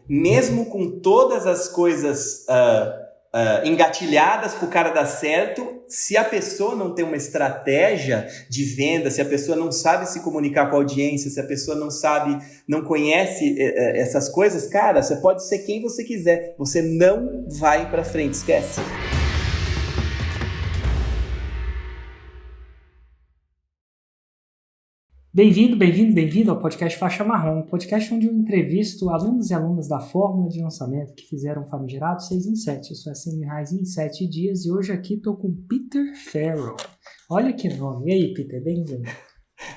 mesmo com todas as coisas engatilhadas para o cara dar certo, se a pessoa não tem uma estratégia de venda, se a pessoa não sabe se comunicar com a audiência, se a pessoa não conhece essas coisas, cara, você pode ser quem você quiser, você não vai para frente, esquece. Bem-vindo ao podcast Faixa Marrom, um podcast onde eu entrevisto alunos e alunas da Fórmula de Lançamento que fizeram o famigerado 6 em 7, isso é R$100 em 7 dias, e hoje aqui estou com Peter Farrell. Olha que nome. E aí, Peter, bem-vindo.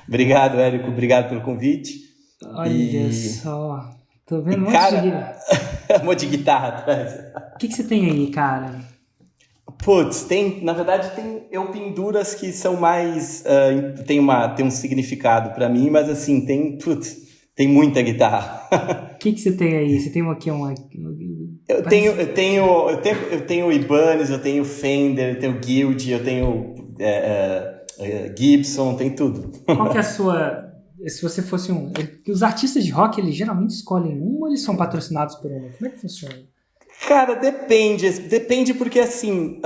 Obrigado, Érico, obrigado pelo convite. Olha só, tô vendo um monte de guitarra atrás. O que você tem aí, cara? Putz, na verdade eu penduro as que são mais, tem um significado pra mim, mas assim, tem muita guitarra. O que você tem aí? Você tem aqui uma... Eu tenho Ibanez, eu tenho Fender, eu tenho Guild, eu tenho Gibson, tem tudo. Qual que é a sua... Se você fosse os artistas de rock, eles geralmente escolhem um ou eles são patrocinados por um? Como é que funciona? Cara, depende porque assim,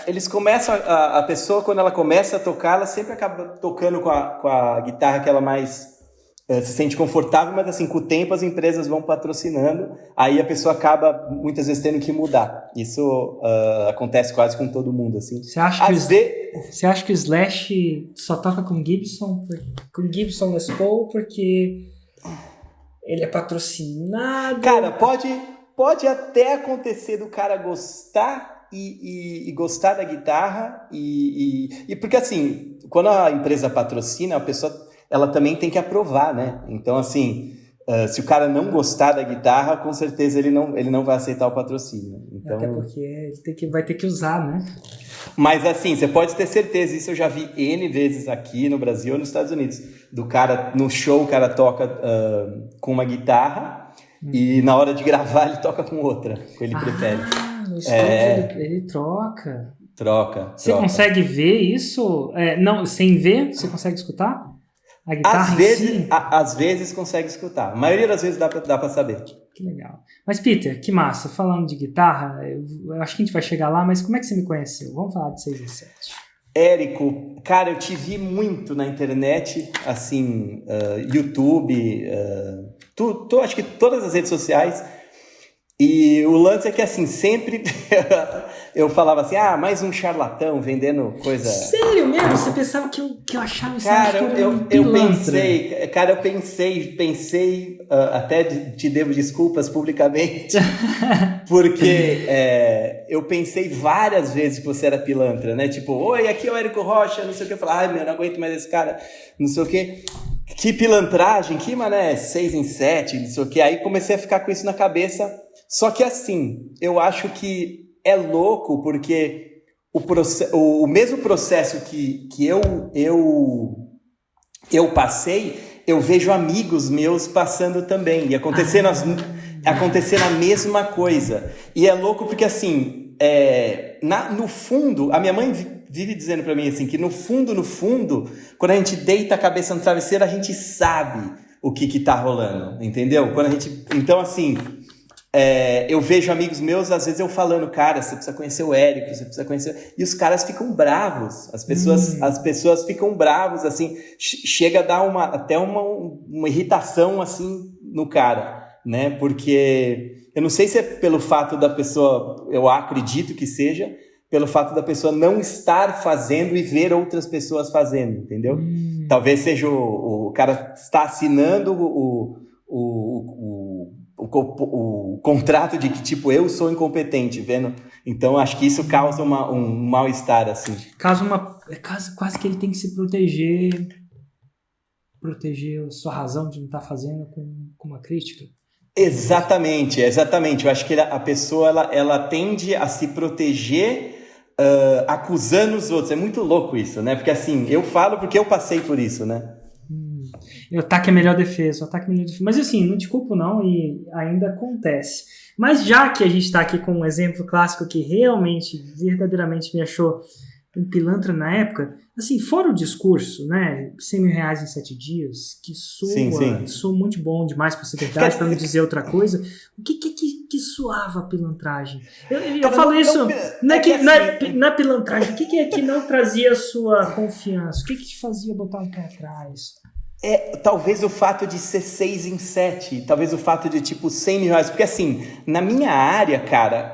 eles começam, a pessoa quando ela começa a tocar, ela sempre acaba tocando com a guitarra que ela mais se sente confortável, mas assim, com o tempo as empresas vão patrocinando, aí a pessoa acaba muitas vezes tendo que mudar. Isso acontece quase com todo mundo, assim. Você acha que o Slash só toca com Gibson Les Paul porque ele é patrocinado? Cara, pode até acontecer do cara gostar e gostar da guitarra e porque assim, quando a empresa patrocina, a pessoa ela também tem que aprovar, né? Então assim, se o cara não gostar da guitarra, com certeza ele não vai aceitar o patrocínio. Então, até porque ele vai ter que usar, né? Mas assim, você pode ter certeza, isso eu já vi N vezes aqui no Brasil ou nos Estados Unidos, do cara, no show o cara toca com uma guitarra e na hora de gravar ele toca com outra, que ele prefere. No estúdio ele troca. Troca. Você consegue ver isso? Não, sem ver, você consegue escutar? A guitarra às vezes consegue escutar. A maioria das vezes dá pra saber. Que legal. Mas Peter, que massa. Falando de guitarra, eu acho que a gente vai chegar lá, mas como é que você me conheceu? Vamos falar de 6 em 7. Érico, cara, eu te vi muito na internet, assim, YouTube, acho que todas as redes sociais, e o lance é que, assim, sempre eu falava assim, mais um charlatão vendendo coisa... Sério mesmo? Você pensava que eu achava isso? Cara, eu pensei, até te devo desculpas publicamente, porque eu pensei várias vezes que você era pilantra, né? Tipo, oi, aqui é o Érico Rocha, não sei o que. Eu falava, não aguento mais esse cara, não sei o que. Que pilantragem, que mané, 6 em 7, não sei o que. Aí comecei a ficar com isso na cabeça. Só que assim, eu acho que é louco porque o mesmo processo que eu passei, eu vejo amigos meus passando também e acontecendo a mesma coisa. E é louco porque assim, no fundo, a minha mãe vive dizendo pra mim assim, que no fundo, quando a gente deita a cabeça no travesseiro, a gente sabe o que tá rolando, entendeu? Então assim... eu vejo amigos meus, às vezes eu falando, cara, você precisa conhecer o Érico, você precisa conhecer... E os caras ficam bravos, as pessoas ficam bravos, assim, chega a dar até uma irritação, assim, no cara, né? Porque eu não sei se é pelo fato da pessoa, eu acredito que seja, pelo fato da pessoa não estar fazendo e ver outras pessoas fazendo, entendeu? Talvez seja o cara está assinando o contrato de que, tipo, eu sou incompetente, vendo? Então, acho que isso causa um mal-estar, assim. Quase que ele tem que se proteger a sua razão de não estar fazendo com uma crítica. Exatamente. Eu acho que a pessoa, ela tende a se proteger acusando os outros. É muito louco isso, né? Porque, assim, eu falo porque eu passei por isso, né? O ataque é a melhor defesa. Mas assim, não te culpo não, e ainda acontece. Mas já que a gente está aqui com um exemplo clássico que realmente, verdadeiramente me achou um pilantra na época, assim, fora o discurso, né, 100 mil reais em 7 dias, que soa muito bom demais para ser verdade, para não dizer outra coisa. O que soava a pilantragem? Eu falo isso, não é pilantragem, o que é que não trazia a sua confiança? O que te fazia botar um pé atrás? Talvez o fato de ser 6 em 7, talvez o fato de, tipo, 100 mil reais, porque assim, na minha área, cara,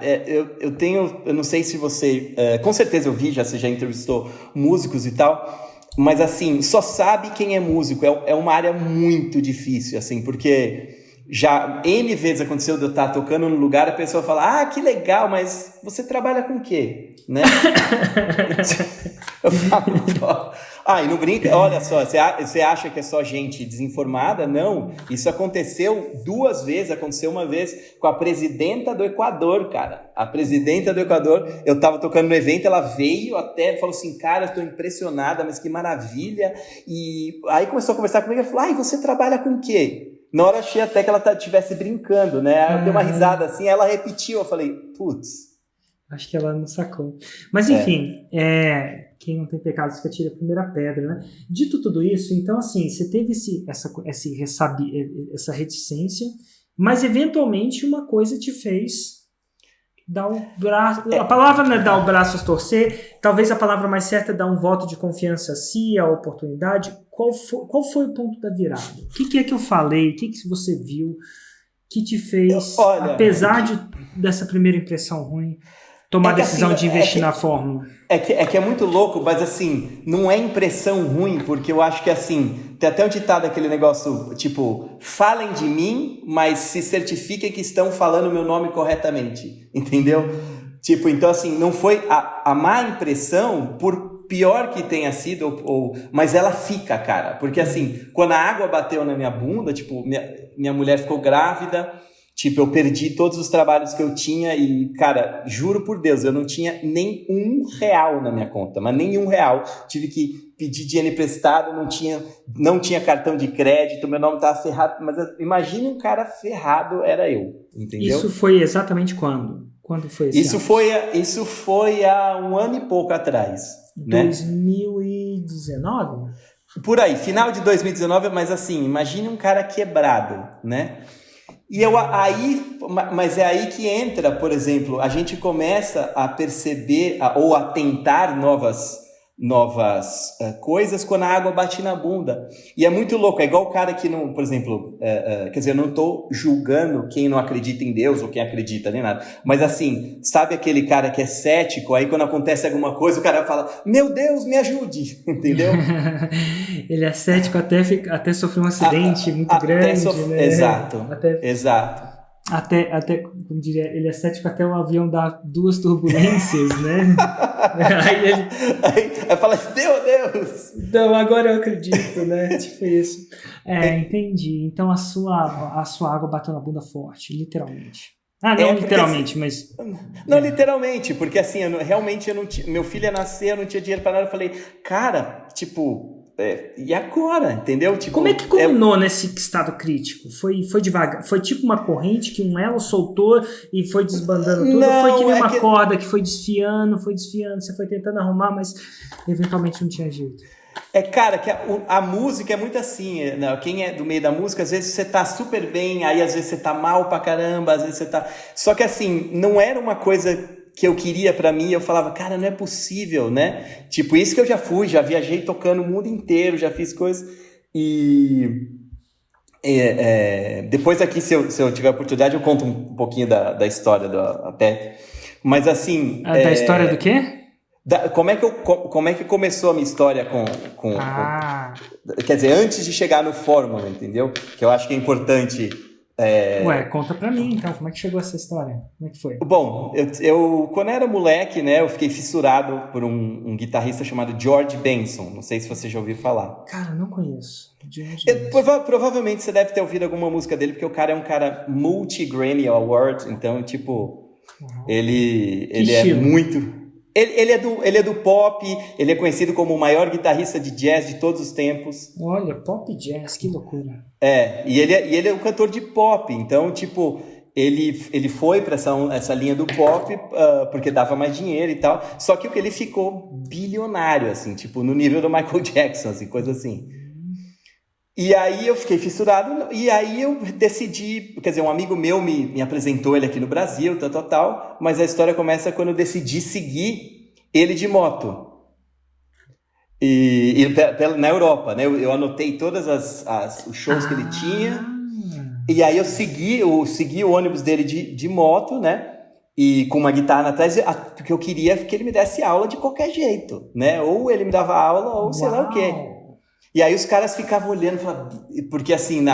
eu não sei se você, com certeza você já entrevistou músicos e tal, mas assim, só sabe quem é músico, é uma área muito difícil, assim, porque já N vezes aconteceu de eu estar tocando no lugar, a pessoa fala, que legal, mas você trabalha com o quê? Né? Eu falo, e não brinca, olha só, você acha que é só gente desinformada? Não, isso aconteceu 2 vezes, aconteceu uma vez com a presidenta do Equador, cara. A presidenta do Equador, eu tava tocando no evento, ela veio até, falou assim, cara, eu tô impressionada, mas que maravilha, e aí começou a conversar comigo, e falou, e você trabalha com o quê? Na hora eu achei até que ela estivesse brincando, né? Aí eu dei uma risada assim, ela repetiu, eu falei, putz. Acho que ela não sacou. Mas enfim, quem não tem pecados que atire a primeira pedra, né? Dito tudo isso, então assim, você teve essa reticência, mas eventualmente uma coisa te fez dar o braço... A palavra não é dar o braço a torcer, talvez a palavra mais certa é dar um voto de confiança a si, a oportunidade. Qual foi o ponto da virada? O que é que eu falei? O que você viu que te fez, apesar dessa primeira impressão ruim, tomar a decisão de investir na fórmula? É que é muito louco, mas assim, não é impressão ruim, porque eu acho que assim, tem até um ditado aquele negócio, tipo, falem de mim, mas se certifiquem que estão falando o meu nome corretamente, entendeu? Tipo, então assim, não foi a má impressão, por pior que tenha sido, mas ela fica, cara, porque assim, quando a água bateu na minha bunda, tipo, minha mulher ficou grávida, tipo, eu perdi todos os trabalhos que eu tinha e, cara, juro por Deus, eu não tinha nem R$1 na minha conta, mas nem R$1. Tive que pedir dinheiro emprestado, não tinha cartão de crédito, meu nome estava ferrado, mas imagine um cara ferrado, era eu, entendeu? Isso foi exatamente quando? Quando foi esse Isso foi há 1 ano e pouco atrás. 2019? Né? Por aí, final de 2019, mas assim, imagine um cara quebrado, né? Mas é aí que entra, por exemplo, a gente começa a perceber ou a tentar novas coisas quando a água bate na bunda. E é muito louco, é igual o cara que não, por exemplo, quer dizer, eu não estou julgando quem não acredita em Deus ou quem acredita, nem nada, mas assim, sabe aquele cara que é cético, aí quando acontece alguma coisa, o cara fala, meu Deus, me ajude, entendeu? Ele é cético até sofrer um acidente muito grande, né? Exato. Até, como diria, ele é cético até o avião dar 2 turbulências, né? Aí fala, meu Deus! Então, agora eu acredito, né? Tipo isso. Entendi. Então a sua água bateu na bunda forte, literalmente. Não literalmente, assim, mas... Não, literalmente, porque assim, realmente eu não tinha... Meu filho ia nascer, eu não tinha dinheiro para nada, eu falei, cara, tipo... e agora, entendeu? Tipo, como é que culminou nesse estado crítico? Foi devagar? Foi tipo uma corrente que um elo soltou e foi desbandando tudo? Ou foi que nem uma corda que foi desfiando, você foi tentando arrumar, mas eventualmente não tinha jeito? Cara, que a música é muito assim, né? Quem é do meio da música, às vezes você tá super bem, aí às vezes você tá mal pra caramba, às vezes você tá... Só que assim, não era uma coisa... que eu queria pra mim, eu falava, cara, não é possível, né? Tipo, isso que eu já viajei tocando o mundo inteiro, já fiz coisas, e depois aqui, se eu tiver oportunidade, eu conto um pouquinho da história até, mas assim... Da história do quê? Como é que começou a minha história com quer dizer, antes de chegar no Fórmula, entendeu? Que eu acho que é importante... conta pra mim, então, como é que chegou essa história? Como é que foi? Bom, eu quando era moleque, né, eu fiquei fissurado por um guitarrista chamado George Benson, não sei se você já ouviu falar. Cara, não conheço. Provavelmente você deve ter ouvido alguma música dele, porque o cara é um cara multi-Grammy Award, então, tipo, ele é muito... Ele é do pop, ele é conhecido como o maior guitarrista de jazz de todos os tempos. Olha, pop jazz, que loucura. E ele é um cantor de pop, então, tipo, ele foi para essa linha do pop porque dava mais dinheiro e tal. Só que ele ficou bilionário, assim, tipo, no nível do Michael Jackson, assim, coisa assim. E aí eu fiquei fissurado, e aí eu decidi, quer dizer, um amigo meu me apresentou ele aqui no Brasil, tal, mas a história começa quando eu decidi seguir ele de moto. E na Europa, né? Eu anotei todos os shows que ele tinha. E aí eu segui o ônibus dele de moto, né? E com uma guitarra atrás, porque eu queria que ele me desse aula de qualquer jeito, né? Ou ele me dava aula, ou sei lá o quê. E aí os caras ficavam olhando, porque assim,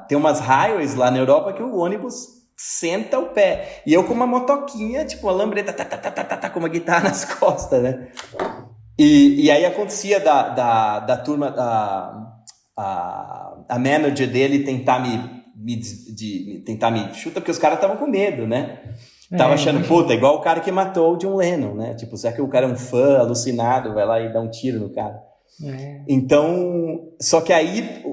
tem umas highways lá na Europa que o ônibus senta o pé. E eu com uma motoquinha, tipo uma lambreta, com uma guitarra nas costas, né? E aí acontecia da turma, a manager dele tentar me chutar, porque os caras estavam com medo, né? Tava achando, puta, igual o cara que matou o John Lennon, né? Tipo, será que o cara é um fã alucinado, vai lá e dá um tiro no cara? Então, só que aí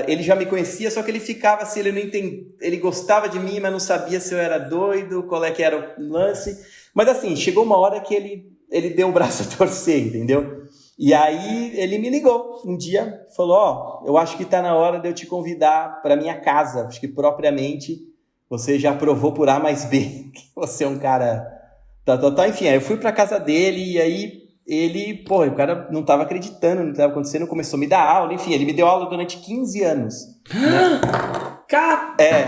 ele já me conhecia, só que ele ficava assim, ele não entendia, ele gostava de mim, mas não sabia se eu era doido, qual é que era o lance. Mas assim, chegou uma hora que ele deu o braço a torcer, entendeu? E aí ele me ligou um dia, falou, eu acho que tá na hora de eu te convidar para minha casa, acho que propriamente você já provou por A mais B que você é um cara... Enfim, aí eu fui pra casa dele e aí ele, o cara não tava acreditando no que tava acontecendo, começou a me dar aula, enfim, ele me deu aula durante 15 anos. Né?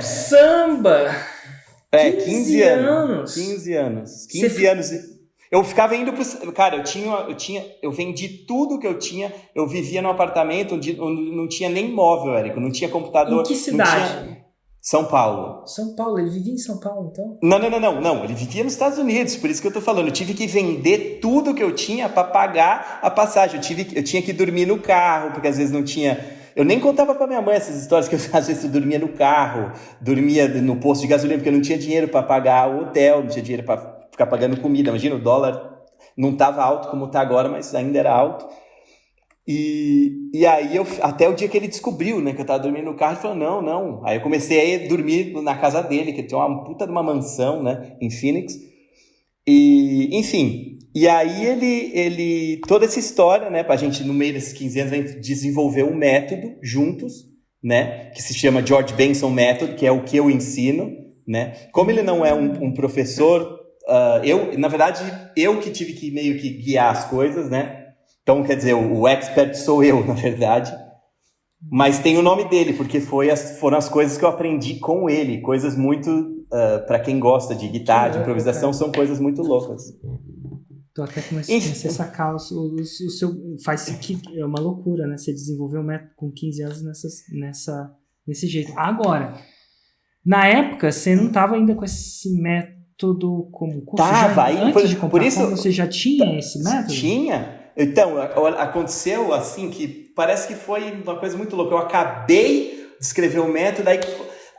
Samba! 15 anos. 15 anos. 15 anos... Eu ficava indo pro... Cara, eu vendi tudo que eu tinha, eu vivia num apartamento onde não tinha nem móvel, Érico, não tinha computador. Em que cidade? São Paulo. São Paulo, ele vivia em São Paulo, então? Não, ele vivia nos Estados Unidos, por isso que eu tô falando, eu tive que vender tudo que eu tinha para pagar a passagem, eu tinha que dormir no carro, porque às vezes não tinha... Eu nem contava pra minha mãe essas histórias, que às vezes eu dormia no carro, dormia no posto de gasolina, porque eu não tinha dinheiro para pagar o hotel, não tinha dinheiro para ficar pagando comida. Imagina, o dólar não estava alto como está agora, mas ainda era alto. E aí, até o dia que ele descobriu, né, que eu estava dormindo no carro, ele falou, não. Aí eu comecei a dormir na casa dele, que ele tinha uma puta de uma mansão, né, em Phoenix. E, enfim, e aí ele toda essa história, né, pra gente, no meio desses 15 anos, a gente desenvolveu um método juntos, né, que se chama George Benson Method, que é o que eu ensino, né. Como ele não é um professor... na verdade, eu que tive que meio que guiar as coisas, né? Então, quer dizer, o expert sou eu, na verdade. Mas tem o nome dele, porque foram as coisas que eu aprendi com ele. Coisas muito... para quem gosta de guitarra, de improvisação, são coisas muito loucas. Tô até comecei a sacar o seu... É uma loucura, né? Você desenvolveu um método com 15 anos nesse jeito. Agora, na época, você não estava ainda com esse método como curso? Antes de comprar você já tinha esse método? Tinha. Então, aconteceu assim que parece que foi uma coisa muito louca. Eu acabei de escrever o método, aí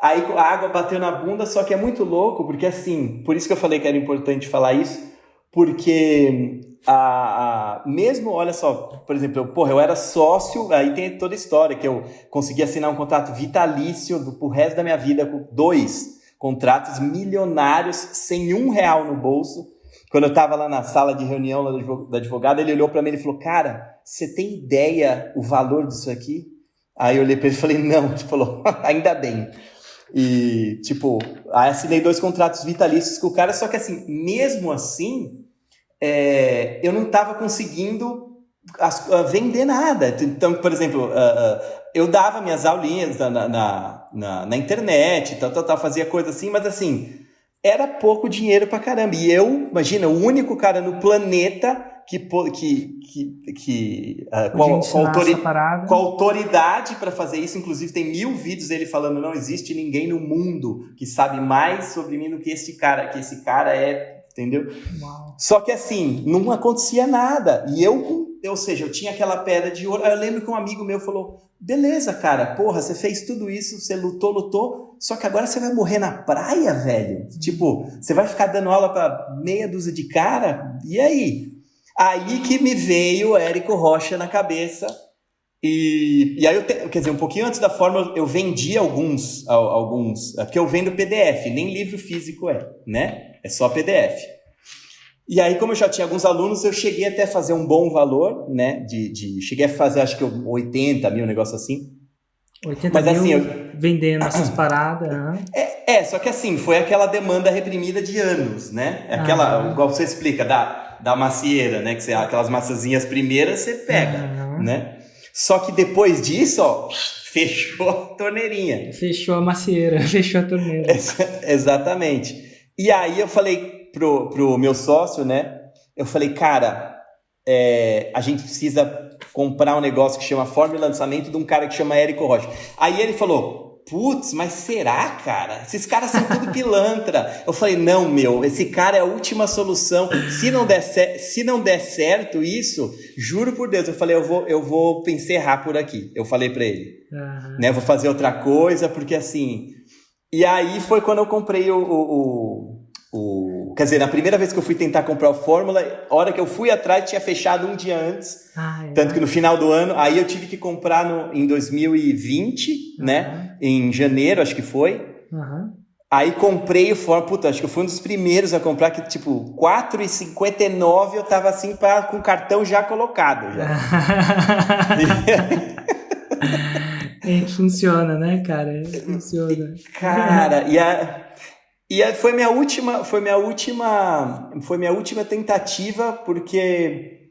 a água bateu na bunda, só que é muito louco, porque assim, por isso que eu falei que era importante falar isso, porque mesmo, olha só, por exemplo, eu era sócio, aí tem toda a história, que eu consegui assinar um contrato vitalício pro resto da minha vida, com 2 contratos milionários, sem R$1 no bolso. Quando eu estava lá na sala de reunião da advogada, ele olhou para mim e falou, cara, você tem ideia o valor disso aqui? Aí eu olhei para ele e falei, não. Ele falou, ainda bem. E, aí assinei 2 contratos vitalícios com o cara, só que assim, mesmo assim, eu não estava conseguindo vender nada. Então, por exemplo, eu dava minhas aulinhas na internet, fazia coisa assim, mas assim, era pouco dinheiro pra caramba. E eu, imagina, o único cara no planeta com autoridade para fazer isso, inclusive tem 1000 vídeos dele falando, não existe ninguém no mundo que sabe mais sobre mim do que esse cara é, entendeu? Uau. Só que assim, não acontecia nada. E ou seja, eu tinha aquela pedra de ouro. Aí eu lembro que um amigo meu falou, beleza, cara, porra, você fez tudo isso, você lutou, só que agora você vai morrer na praia, velho? Você vai ficar dando aula pra meia dúzia de cara? E aí? Aí que me veio o Érico Rocha na cabeça. E aí, quer dizer, um pouquinho antes da fórmula, eu vendi alguns, porque eu vendo PDF, nem livro físico né? É só PDF. E aí, como eu já tinha alguns alunos, eu cheguei até a fazer um bom valor, né? Cheguei a fazer, acho que 80 mil, um negócio assim. 80 Mas, mil assim, vendendo essas paradas. Só que assim, foi aquela demanda reprimida de anos, né? Igual você explica, da macieira, né? Que aquelas maçãzinhas primeiras você pega, né? Só que depois disso, ó, fechou a torneirinha. Fechou a macieira, fechou a torneira. Exatamente. E aí eu falei pro meu sócio, né? Eu falei, cara, a gente precisa comprar um negócio que chama Fórmula de Lançamento de um cara que chama Érico Rocha. Aí ele falou, putz, mas será, cara? Esses caras são tudo pilantra. Eu falei, não, meu, esse cara é a última solução. Se não der certo isso, juro por Deus, eu falei, eu vou encerrar por aqui. Eu falei pra ele, né? Vou fazer outra coisa, porque assim... E aí foi quando eu comprei quer dizer, na primeira vez que eu fui tentar comprar o Fórmula, a hora que eu fui atrás tinha fechado um dia antes. Tanto que no final do ano, aí eu tive que comprar em 2020, né? Em janeiro, acho que foi. Aí comprei o Fórmula, puta, acho que eu fui um dos primeiros a comprar, que tipo, R$4,59 eu tava assim, com o cartão já colocado. Já. Funciona, né, cara? Funciona. Cara, e aí foi minha última tentativa, porque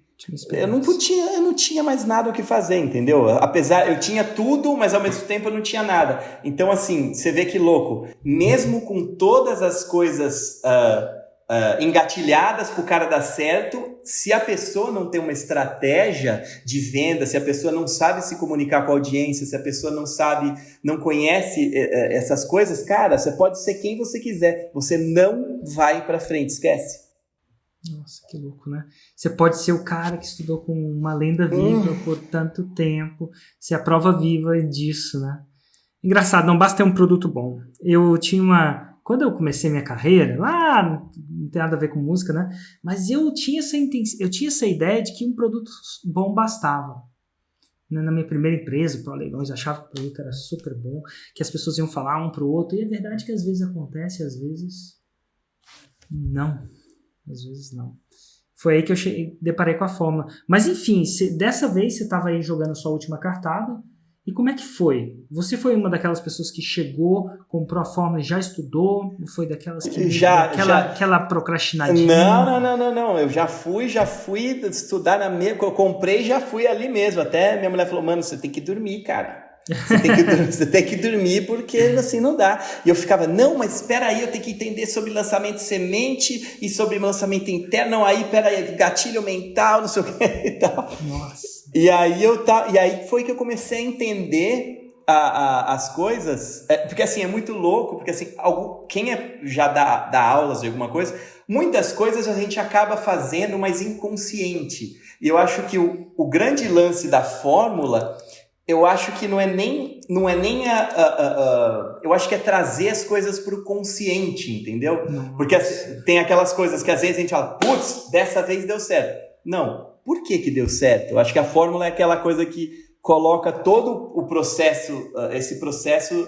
eu não tinha mais nada o que fazer, entendeu? Apesar, eu tinha tudo, mas ao mesmo tempo eu não tinha nada. Então, assim, você vê que louco, mesmo com todas as coisas engatilhadas pro cara dar certo, se a pessoa não tem uma estratégia de venda, se a pessoa não sabe se comunicar com a audiência, se a pessoa não conhece essas coisas, cara, você pode ser quem você quiser, você não vai pra frente, esquece. Nossa, que louco, né? Você pode ser o cara que estudou com uma lenda viva por tanto tempo, ser a prova viva disso, né? Engraçado, não basta ter um produto bom. Quando eu comecei minha carreira, lá não tem nada a ver com música, né? Mas eu tinha essa ideia de que um produto bom bastava. Na minha primeira empresa, o ProLeilões, eu achava que o produto era super bom, que as pessoas iam falar um pro outro, e é verdade que às vezes acontece, às vezes não. Às vezes não. Foi aí que eu deparei com a fórmula. Mas enfim, dessa vez você estava aí jogando sua última cartada. E como é que foi? Você foi uma daquelas pessoas que chegou, comprou a fórmula e já estudou? Ou foi daquelas que... Aquela procrastinadinha? Não. Eu já fui estudar eu comprei e já fui ali mesmo. Até minha mulher falou, mano, você tem que dormir, cara. Você tem que dormir porque assim não dá. E eu ficava, não, mas espera aí, eu tenho que entender sobre lançamento semente e sobre lançamento interno. Não, aí, pera aí, gatilho mental, não sei o que e tal. Nossa. E aí foi que eu comecei a entender as coisas, porque assim, é muito louco, porque assim, quem já dá aulas de alguma coisa, muitas coisas a gente acaba fazendo, mas inconsciente. E eu acho que o grande lance da fórmula, eu acho que não é nem eu acho que é trazer as coisas para o consciente, entendeu? Porque tem aquelas coisas que às vezes a gente fala, putz, dessa vez deu certo. Não. Por que deu certo? Eu acho que a fórmula é aquela coisa que coloca todo o processo, esse processo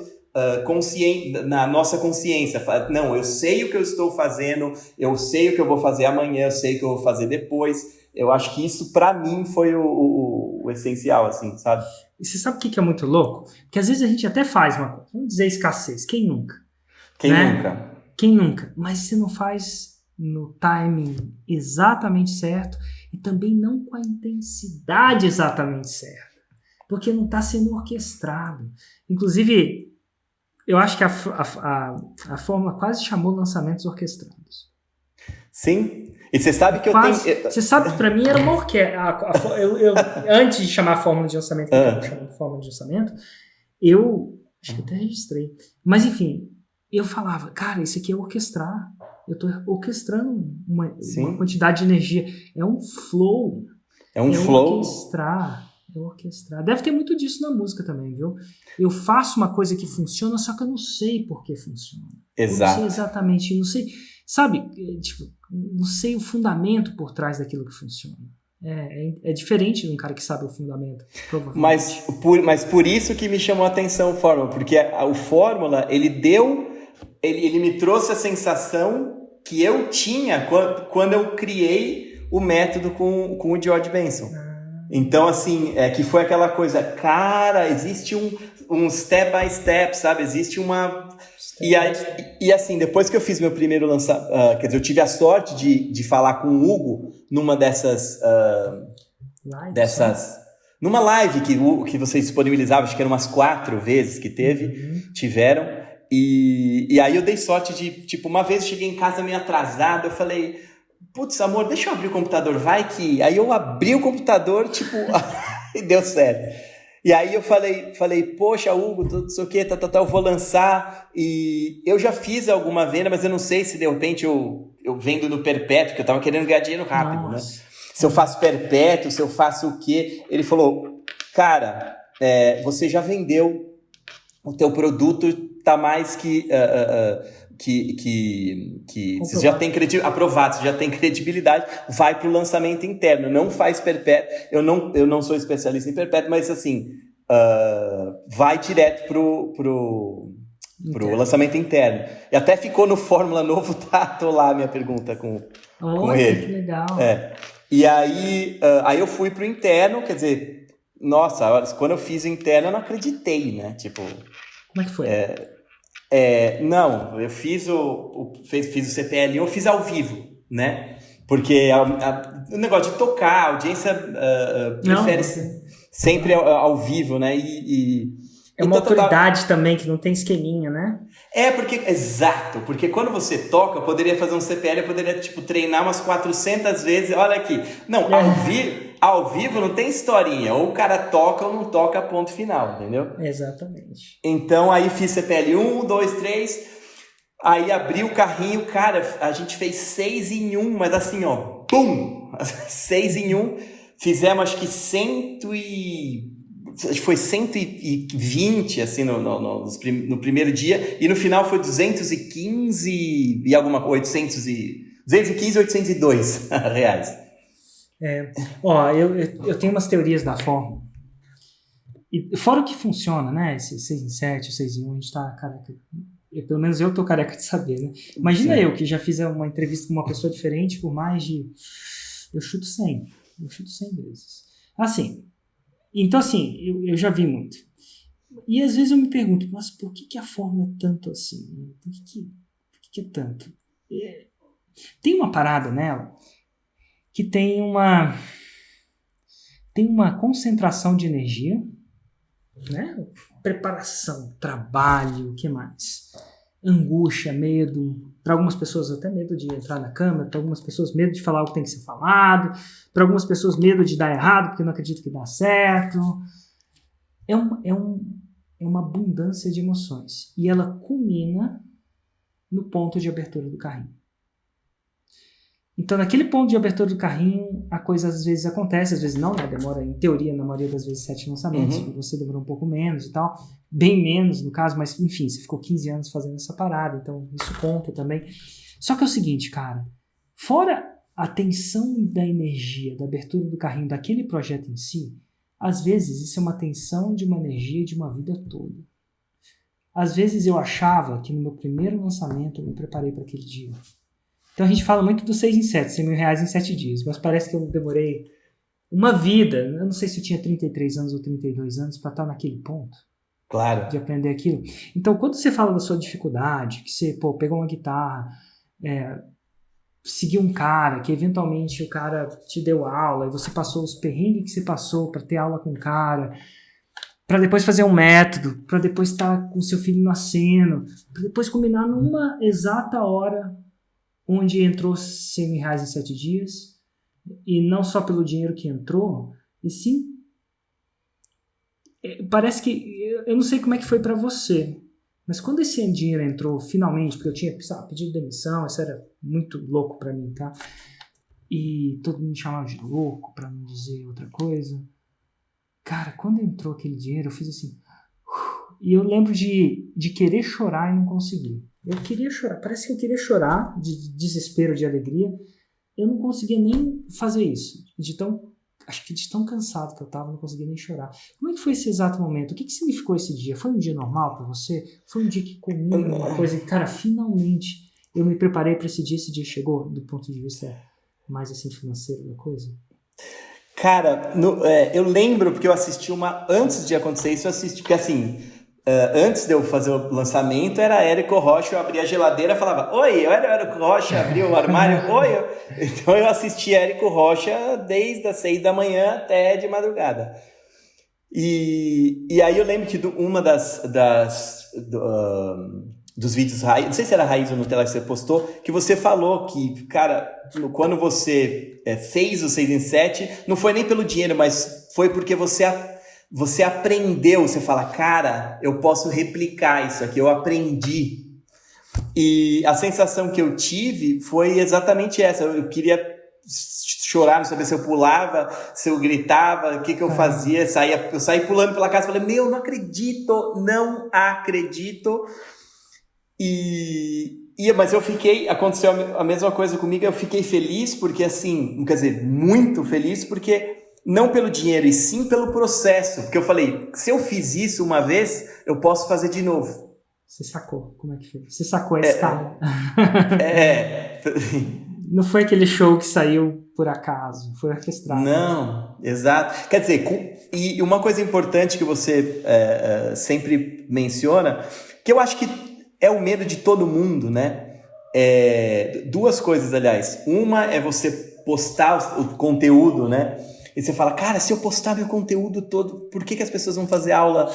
consciente, na nossa consciência. Não, eu sei o que eu estou fazendo, eu sei o que eu vou fazer amanhã, eu sei o que eu vou fazer depois. Eu acho que isso, para mim, foi o essencial, assim, sabe? E você sabe o que é muito louco? Porque às vezes a gente até faz uma coisa, vamos dizer escassez, quem nunca? Quem nunca? Mas você não faz no timing exatamente certo e também não com a intensidade exatamente certa, porque não está sendo orquestrado. Inclusive, eu acho que a fórmula quase chamou lançamentos orquestrados. Sim. E você sabe que Você sabe que para mim era uma orquestra. Antes de chamar a fórmula de lançamento, que eu chamo de fórmula de lançamento, acho que eu até registrei. Mas enfim, eu falava, cara, isso aqui é orquestrar. Eu estou orquestrando uma quantidade de energia. É um flow. É um flow. Orquestrar. Deve ter muito disso na música também, viu? Eu faço uma coisa que funciona, só que eu não sei por que funciona. Exato. Eu não sei exatamente, não sei, sabe? Tipo, não sei o fundamento por trás daquilo que funciona. É diferente de um cara que sabe o fundamento, provavelmente. Mas por isso que me chamou a atenção o Fórmula, porque o Fórmula, ele me trouxe a sensação que eu tinha quando eu criei o método com o George Benson. Então, assim, que foi aquela coisa, cara, existe um step by step, sabe? Existe uma... E assim, depois que eu fiz meu primeiro lançamento, quer dizer, eu tive a sorte de falar com o Hugo numa dessas... numa live que vocês disponibilizavam, acho que eram umas 4 vezes que tiveram. E aí eu dei sorte de, tipo, uma vez eu cheguei em casa meio atrasado, eu falei, putz, amor, deixa eu abrir o computador, vai que... Aí eu abri o computador, tipo, e deu certo. E aí eu falei, poxa, Hugo, não sei o que, eu vou lançar, e eu já fiz alguma venda, mas eu não sei se de repente eu vendo no perpétuo, porque eu tava querendo ganhar dinheiro rápido, né? Se eu faço perpétuo, se eu faço o quê? Ele falou, cara, você já vendeu, o teu produto tá mais que você já tem aprovado, você já tem credibilidade, vai pro lançamento interno, não faz perpétuo. Eu não sou especialista em perpétuo, mas assim, vai direto pro lançamento interno. E até ficou no Fórmula Novo, tô lá a minha pergunta com ele. Que legal. E aí eu fui pro interno, quer dizer, nossa, quando eu fiz o interno eu não acreditei, né? Tipo... Como é que foi? Não, eu fiz o CPL1, eu fiz ao vivo, né? Porque o negócio de tocar, a audiência prefere sempre ao vivo, né? É uma autoridade também, que não tem esqueminha, né? Exato, porque quando você toca, eu poderia fazer um CPL, eu poderia, tipo, treinar umas 400 vezes, olha aqui. Não, ao vivo não tem historinha, ou o cara toca ou não toca, ponto final, entendeu? Exatamente. Então, aí fiz CPL 1, 2, 3, aí abri o carrinho, cara, a gente fez 6 em 1, mas assim, ó, pum! 6 em 1, fizemos acho que 120, assim, no primeiro dia, e no final foi 215 e alguma coisa, 215 e 802 reais. Eu tenho umas teorias da fórmula. E fora o que funciona, né? Esse 6 em 7, 6 em 1, a gente tá careca. Pelo menos eu tô careca de saber, né? Imagina eu que já fiz uma entrevista com uma pessoa diferente por mais de... Eu chuto 100 vezes. Assim... Então, assim, eu já vi muito. E às vezes eu me pergunto, mas por que a fórmula é tanto assim? Por que é tanto? Tem uma parada nela que tem uma concentração de energia, né? Preparação, trabalho, o que mais? Angústia, medo. Para algumas pessoas até medo de entrar na câmera, para algumas pessoas medo de falar o que tem que ser falado, para algumas pessoas medo de dar errado porque não acreditam que dá certo. É uma abundância de emoções e ela culmina no ponto de abertura do carrinho. Então, naquele ponto de abertura do carrinho, a coisa às vezes acontece, às vezes não, né? Demora, em teoria, na maioria das vezes, 7 lançamentos. Você demorou um pouco menos e tal. Bem menos, no caso, mas enfim, você ficou 15 anos fazendo essa parada, então isso conta também. Só que é o seguinte, cara, fora a tensão da energia, da abertura do carrinho, daquele projeto em si, às vezes isso é uma tensão de uma energia de uma vida toda. Às vezes eu achava que no meu primeiro lançamento eu me preparei para aquele dia. Então a gente fala muito do 6 em 7, 100 mil reais em 7 dias, mas parece que eu demorei uma vida, eu não sei se eu tinha 33 anos ou 32 anos para estar naquele ponto. Claro. De aprender aquilo. Então, quando você fala da sua dificuldade, que você pegou uma guitarra, seguiu um cara, que eventualmente o cara te deu aula, e você passou os perrengues que você passou para ter aula com o cara, para depois fazer um método, para depois estar com seu filho nascendo, para depois combinar numa exata hora onde entrou 100 mil reais em 7 dias, e não só pelo dinheiro que entrou, e sim, parece que, eu não sei como é que foi para você, mas quando esse dinheiro entrou finalmente, porque eu tinha pedido demissão, isso era muito louco para mim, tá? E todo mundo me chamava de louco, para não dizer outra coisa. Cara, quando entrou aquele dinheiro, eu fiz assim, e eu lembro de querer chorar e não conseguir. Eu queria chorar, parece que eu queria chorar de desespero, de alegria, eu não conseguia nem fazer isso. Acho que de tão cansado que eu tava, não conseguia nem chorar. Como é que foi esse exato momento? O que significou esse dia? Foi um dia normal para você? Foi um dia que comum, uma coisa que, cara, finalmente eu me preparei para esse dia chegou, do ponto de vista mais assim financeiro da coisa? Cara, eu lembro porque eu assisti antes de acontecer isso, eu assisti, porque assim, antes de eu fazer o lançamento, era Érico Rocha, eu abria a geladeira e falava, oi, eu era Érico Rocha, abria o armário, oi. Então eu assisti Érico Rocha desde as 6 da manhã até de madrugada. E aí eu lembro que uma dos vídeos Raiz, não sei se era Raiz ou Nutella que você postou, que você falou que, cara, quando você fez o 6 em 7, não foi nem pelo dinheiro, mas foi porque você aprendeu, você fala, cara, eu posso replicar isso aqui, eu aprendi. E a sensação que eu tive foi exatamente essa, eu queria chorar, não sabia se eu pulava, se eu gritava, o que eu fazia, eu saí pulando pela casa, falei, não acredito. Mas aconteceu a mesma coisa comigo, eu fiquei feliz porque assim, quer dizer, muito feliz porque não pelo dinheiro e sim pelo processo, porque eu falei, se eu fiz isso uma vez, eu posso fazer de novo. Você sacou, como é que foi? Você sacou a escala. Não foi aquele show que saiu por acaso, foi orquestrado. Não, exato. Quer dizer, e uma coisa importante que você sempre menciona, que eu acho que é o medo de todo mundo, né? Duas coisas, aliás. Uma é você postar o conteúdo, né? E você fala, cara, se eu postar meu conteúdo todo, por que as pessoas vão fazer aula,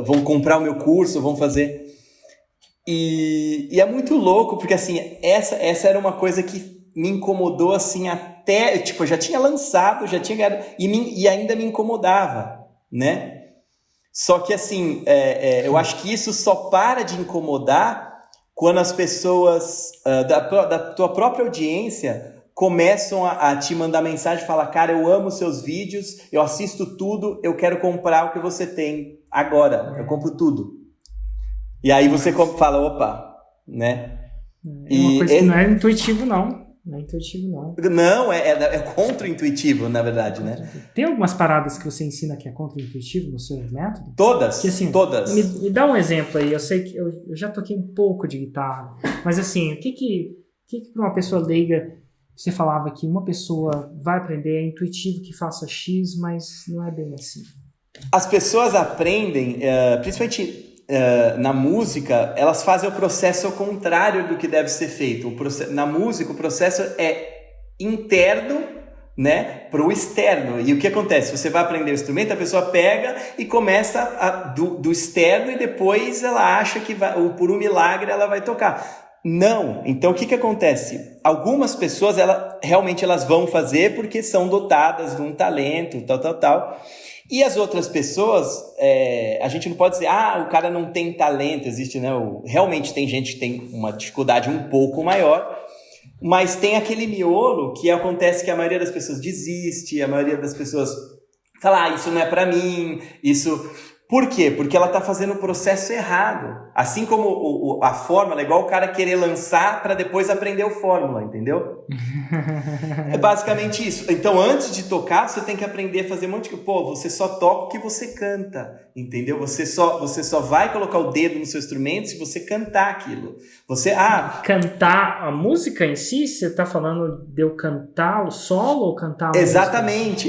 vão comprar o meu curso, vão fazer... E é muito louco, porque assim, essa era uma coisa que me incomodou assim até... Tipo, eu já tinha lançado, já tinha ganhado, e ainda me incomodava, né? Só que assim, eu acho que isso só para de incomodar quando as pessoas da tua própria audiência começam a te mandar mensagem e falar, cara, eu amo seus vídeos, eu assisto tudo, eu quero comprar o que você tem agora, eu compro tudo. E aí você fala, opa, né? É uma coisa que não é intuitivo, não. Não é intuitivo, não. Não, é contra-intuitivo, na verdade, né? Tem algumas paradas que você ensina que é contra-intuitivo no seu método? Todas, que, assim, todas. Me dá um exemplo aí. Eu sei que eu já toquei um pouco de guitarra, mas assim, o que para uma pessoa leiga, você falava que uma pessoa vai aprender, é intuitivo que faça X, mas não é bem assim. As pessoas aprendem, principalmente... na música, elas fazem o processo ao contrário do que deve ser feito. Na música, o processo é interno, né, para o externo. E o que acontece? Você vai aprender o instrumento, a pessoa pega e começa do externo e depois ela acha que ou por um milagre ela vai tocar. Não. Então, o que acontece? Algumas pessoas, realmente elas vão fazer porque são dotadas de um talento, tal. E as outras pessoas, a gente não pode dizer, o cara não tem talento, existe, né? Realmente tem gente que tem uma dificuldade um pouco maior, mas tem aquele miolo que acontece que a maioria das pessoas desiste, a maioria das pessoas fala, isso não é pra mim, isso... Por quê? Porque ela tá fazendo o processo errado. Assim como a fórmula, é igual o cara querer lançar para depois aprender a fórmula, entendeu? É basicamente isso. Então, antes de tocar, você tem que aprender a fazer um monte de... você só toca o que você canta, entendeu? Você só vai colocar o dedo no seu instrumento se você cantar aquilo. Cantar a música em si? Você tá falando de eu cantar o solo ou cantar a música?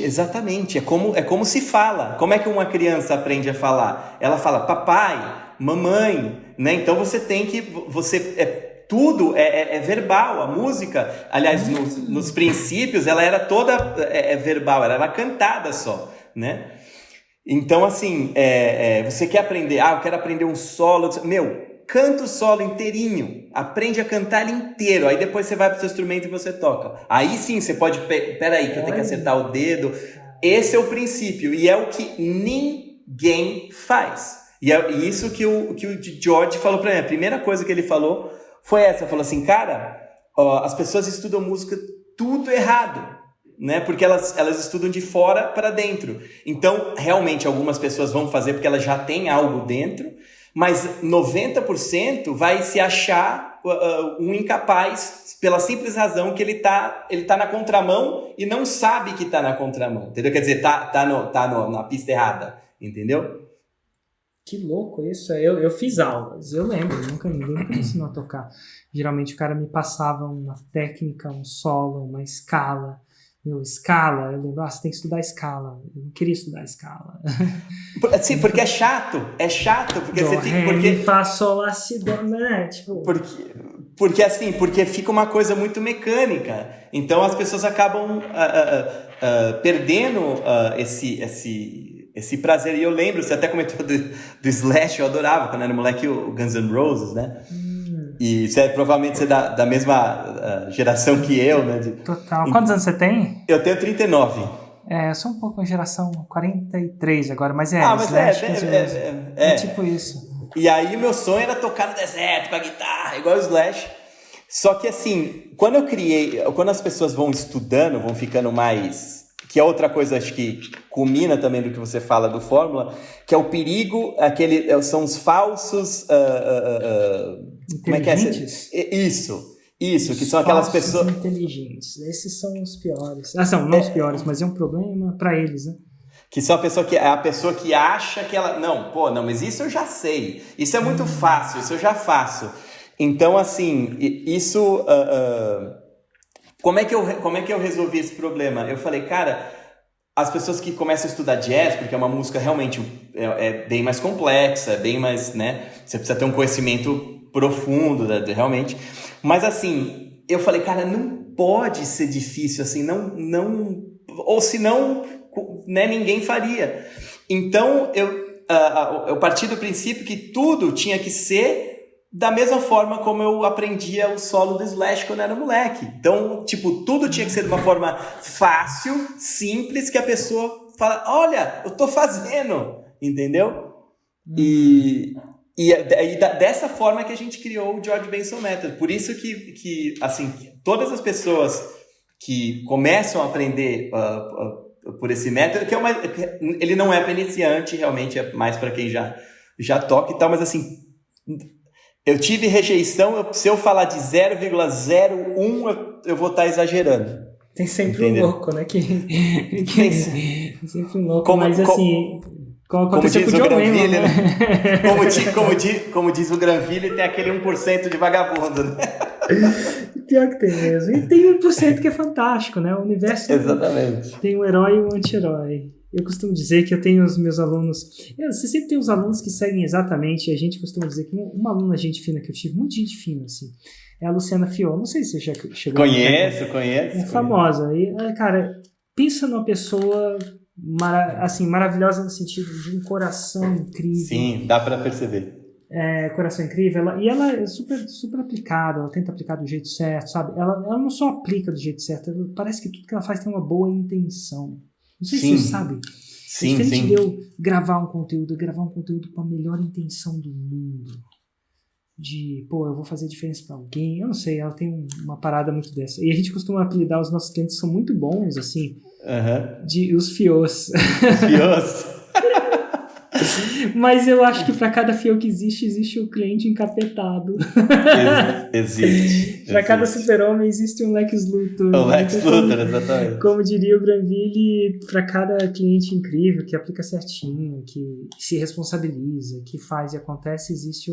Exatamente. É como se fala. Como é que uma criança aprende a falar? Ela fala papai, mamãe, né? Então você tem que... tudo é verbal. A música, aliás, nos princípios, ela era toda verbal, ela era cantada só, né? Então, assim, você quer aprender... eu quero aprender um solo... canta o solo inteirinho, aprende a cantar ele inteiro, aí depois você vai pro seu instrumento e você toca. Aí sim, você pode... Peraí, que eu tenho que acertar o dedo. Esse é o princípio, e é o que ninguém faz. E é isso que o George falou pra mim. A primeira coisa que ele falou foi essa. Falou assim, cara, as pessoas estudam música tudo errado, né? Porque elas estudam de fora para dentro. Então, realmente, algumas pessoas vão fazer porque elas já têm algo dentro, mas 90% vai se achar um incapaz pela simples razão que ele tá na contramão e não sabe que tá na contramão, entendeu? Quer dizer, na pista errada, entendeu? Que louco isso. Eu fiz aulas, eu lembro, ninguém nunca me ensinou a tocar. Geralmente o cara me passava uma técnica, um solo, uma escala. Escala, eu lembro, você tem que estudar escala. Eu não queria estudar escala. Sim, porque é chato, porque você fica... Porque Fá, sol, lá, si, dó, né? Tipo... Porque fica uma coisa muito mecânica. Então as pessoas acabam perdendo esse prazer. E eu lembro, você até comentou do Slash, eu adorava quando era moleque, o Guns N' Roses, né? E provavelmente você é da mesma geração que eu, né? Total. Quantos anos você tem? Eu tenho 39. Eu sou um pouco uma geração 43 agora, mas Slash, é tipo isso. E aí o meu sonho era tocar no deserto com a guitarra, igual o Slash. Só que assim, quando as pessoas vão estudando, vão ficando mais... Que é outra coisa, acho que culmina também do que você fala do Fórmula, que é o perigo, são os falsos... como é que é? Isso, que são aquelas pessoas... inteligentes. Esses são os piores. Não os piores, mas é um problema para eles, né? Que são a pessoa que acha que ela... Não, mas isso eu já sei. Isso é muito fácil, isso eu já faço. Então, assim, isso... Como é que eu resolvi esse problema? Eu falei, cara, as pessoas que começam a estudar jazz, porque é uma música realmente bem mais complexa, bem mais, né? Você precisa ter um conhecimento profundo, realmente. Mas, assim, eu falei, cara, não pode ser difícil, assim, não... Ou senão, né, ninguém faria. Então, eu parti do princípio que tudo tinha que ser da mesma forma como eu aprendia o solo do Slash quando era moleque. Então, tipo, tudo tinha que ser de uma forma fácil, simples, que a pessoa fala, olha, eu tô fazendo, entendeu? E dessa forma que a gente criou o George Benson Method. Por isso que assim, todas as pessoas que começam a aprender por esse método, ele não é para iniciante, realmente é mais para quem já toca e tal, mas assim... Eu tive rejeição, se eu falar de 0,01, eu vou estar exagerando. Tem sempre um louco, né? Tem sempre um louco, mas assim... Como diz o Granville, né? Como diz o Granville, tem aquele 1% de vagabundo, né? Pior que tem mesmo. E tem 1% que é fantástico, né? O universo Exatamente. Tem um herói e um anti-herói. Eu costumo dizer que eu tenho os meus alunos... Você sempre tem os alunos que seguem exatamente... A gente costuma dizer que uma aluna gente fina que eu tive, muito gente fina, assim, é a Luciana Fiol. Não sei se você já chegou... Conheço. É famosa. E, cara, pensa numa pessoa maravilhosa no sentido de um coração incrível. Sim, dá pra perceber. Coração incrível. Ela é super, super aplicada. Ela tenta aplicar do jeito certo, sabe? Ela não só aplica do jeito certo. Parece que tudo que ela faz tem uma boa intenção. Não sei se você sabe. Sim. É diferente de eu gravar um conteúdo com a melhor intenção do mundo. Eu vou fazer diferença pra alguém. Eu não sei, ela tem uma parada muito dessa. E a gente costuma apelidar os nossos clientes que são muito bons, assim, de os fios. Fios. Mas eu acho que para cada fio que existe o cliente encapetado. Existe. Para cada super-homem existe um Lex Luthor. O Lex Luthor, exatamente. Como diria o Granville, para cada cliente incrível que aplica certinho, que se responsabiliza, que faz e acontece, existe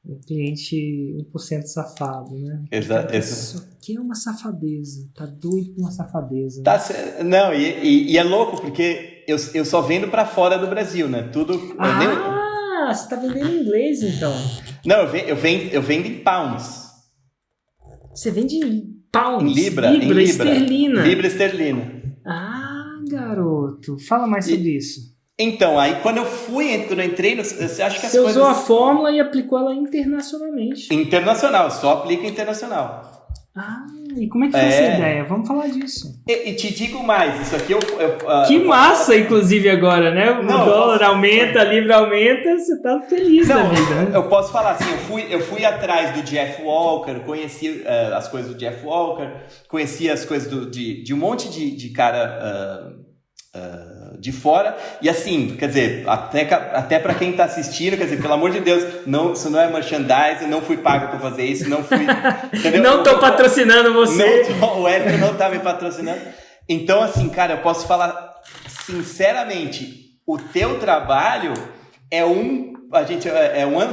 o cliente 1% safado, né? Exato. Isso aqui é uma safadeza. Tá doido com uma safadeza. Não, e é louco porque eu só vendo pra fora do Brasil, né? Tudo... Você tá vendendo em inglês, então. Não, eu vendo em pounds. Você vende em pounds? Em libra esterlina. Libra esterlina. Garoto. Fala mais sobre isso. Então, aí quando eu entrei, você acha que você usou a fórmula e aplicou ela internacionalmente. Internacional, só aplica internacional. E como é que foi essa ideia? Vamos falar disso. E te digo mais, isso aqui que massa, inclusive, agora, né? O dólar aumenta, a libra aumenta, você tá feliz da vida. Eu posso falar assim, eu fui atrás do Jeff Walker, conheci as coisas do Jeff Walker, conheci as coisas de um monte de cara de fora, e assim, quer dizer, até para quem tá assistindo, quer dizer, pelo amor de Deus, isso não é merchandising, não fui pago para fazer isso, não fui, entendeu? Não tô patrocinando você. O Hélio não tá me patrocinando. Então, assim, cara, eu posso falar sinceramente, o teu trabalho é um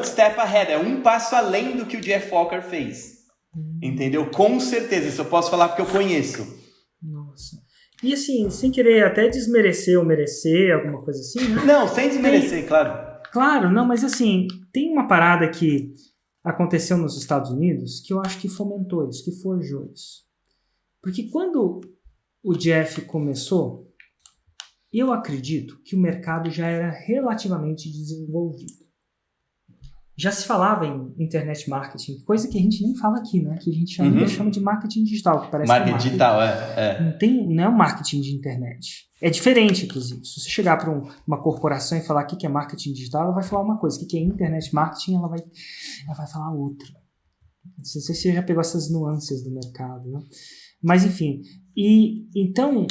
step ahead, é um passo além do que o Jeff Walker fez, entendeu? Com certeza, isso eu posso falar porque eu conheço. Nossa. E assim, sem querer até desmerecer ou merecer, alguma coisa assim, né? Não, sem desmerecer, claro. Claro, não, mas assim, tem uma parada que aconteceu nos Estados Unidos que eu acho que fomentou isso, que forjou isso. Porque quando o Jeff começou, eu acredito que o mercado já era relativamente desenvolvido. Já se falava em internet marketing, coisa que a gente nem fala aqui, né? Que a gente ainda chama de marketing digital, que parece marketing digital, Não é um marketing de internet. É diferente, inclusive. Se você chegar para uma corporação e falar o que é marketing digital, ela vai falar uma coisa. O que é internet marketing, ela vai falar outra. Não sei se você já pegou essas nuances do mercado, né? Mas, enfim. E então,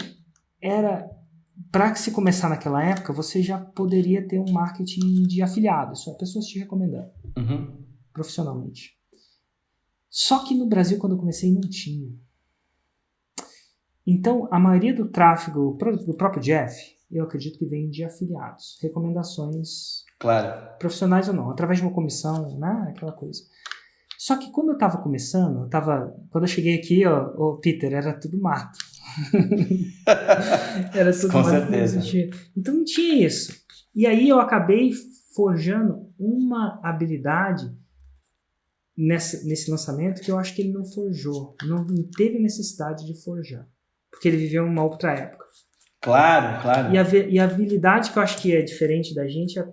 para que se começar naquela época, você já poderia ter um marketing de afiliados, só pessoas te recomendando profissionalmente. Só que no Brasil, quando eu comecei, não tinha. Então, a maioria do tráfego do próprio Jeff, eu acredito que vem de afiliados, recomendações profissionais ou não, através de uma comissão, né, aquela coisa. Só que quando eu estava começando, quando eu cheguei aqui, Peter, era tudo mato. Era tudo com mato. certeza. Então não tinha isso. E aí eu acabei forjando uma habilidade nesse lançamento que eu acho que ele não forjou, não teve necessidade de forjar, porque ele viveu uma outra época. Claro. E a habilidade que eu acho que é diferente da gente é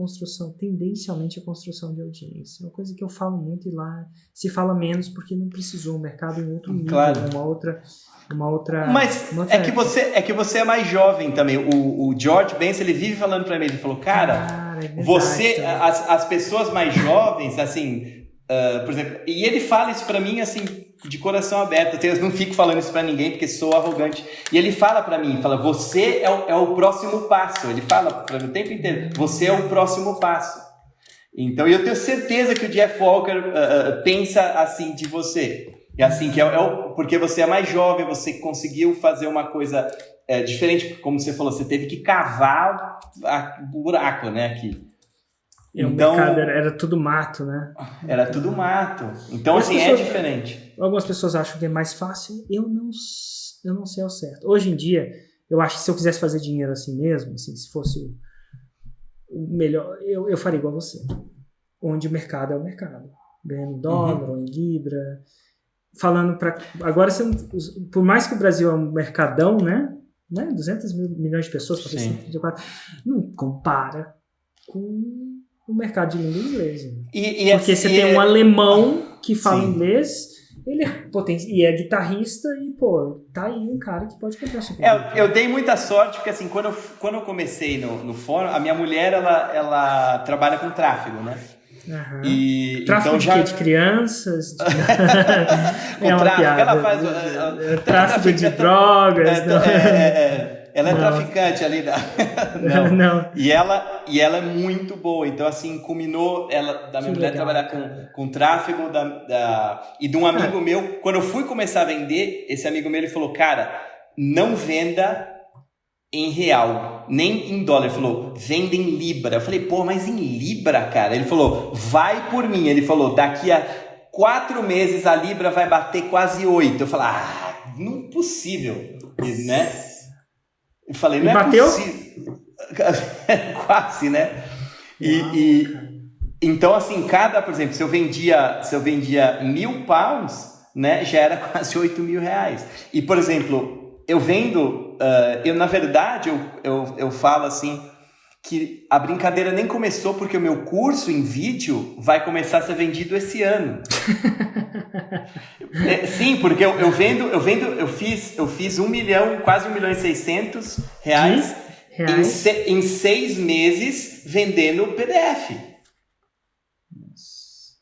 tendencialmente a construção de audiência. É uma coisa que eu falo muito e lá se fala menos porque não precisou, o mercado em outro nível, uma outra. Mas é que você é mais jovem também. O George Benson, ele vive falando pra mim, ele falou, cara, é verdade, você, as pessoas mais jovens, assim, por exemplo, e ele fala isso pra mim, assim, de coração aberto. Eu não fico falando isso pra ninguém porque sou arrogante. E ele fala pra mim, você é o próximo passo. Ele fala pra mim o tempo inteiro, você é o próximo passo. Então, eu tenho certeza que o Jeff Walker pensa assim de você. E assim, porque você é mais jovem, você conseguiu fazer uma coisa diferente, como você falou, você teve que cavar o buraco, né, aqui. Então, o mercado era tudo mato, né? Era tudo mato. Então, assim, é diferente. Algumas pessoas acham que é mais fácil. Eu não sei ao certo. Hoje em dia, eu acho que se eu quisesse fazer dinheiro assim mesmo, assim, se fosse o melhor, eu faria igual você. Onde o mercado é o mercado. Ganhando dólar ou em libra. Falando para... Agora, por mais que o Brasil é um mercadão, né? 200 milhões de pessoas, para 134, não compara com o mercado de língua inglesa. Porque você tem um alemão que fala inglês, ele é guitarrista e, tá aí um cara que pode comprar seu produto. Eu dei muita sorte, porque assim, quando eu comecei no fórum, a minha mulher, ela trabalha com tráfego, né? Tráfico então de crianças? Com tráfico, ela faz... tráfico de drogas. Ela é traficante ali. Não. E ela é muito boa. Então, assim, culminou da minha mulher trabalhar com tráfego e de um amigo meu. Quando eu fui começar a vender, esse amigo meu, ele falou, cara, não venda em real, nem em dólar. Ele falou, venda em libra. Eu falei, mas em libra, cara? Ele falou, vai por mim. Ele falou, daqui a 4 meses a libra vai bater quase 8. Eu falei, não é possível, né? Eu falei, não bateu? É possível. Quase, né? Então, assim, por exemplo, se eu vendia 1.000 pounds, né, já era quase 8 mil reais. E, por exemplo, eu vendo, na verdade, eu falo assim, que a brincadeira nem começou porque o meu curso em vídeo vai começar a ser vendido esse ano. Sim, porque eu fiz 1 milhão, quase 1 milhão e 600 reais em 6 meses vendendo PDF. Nossa.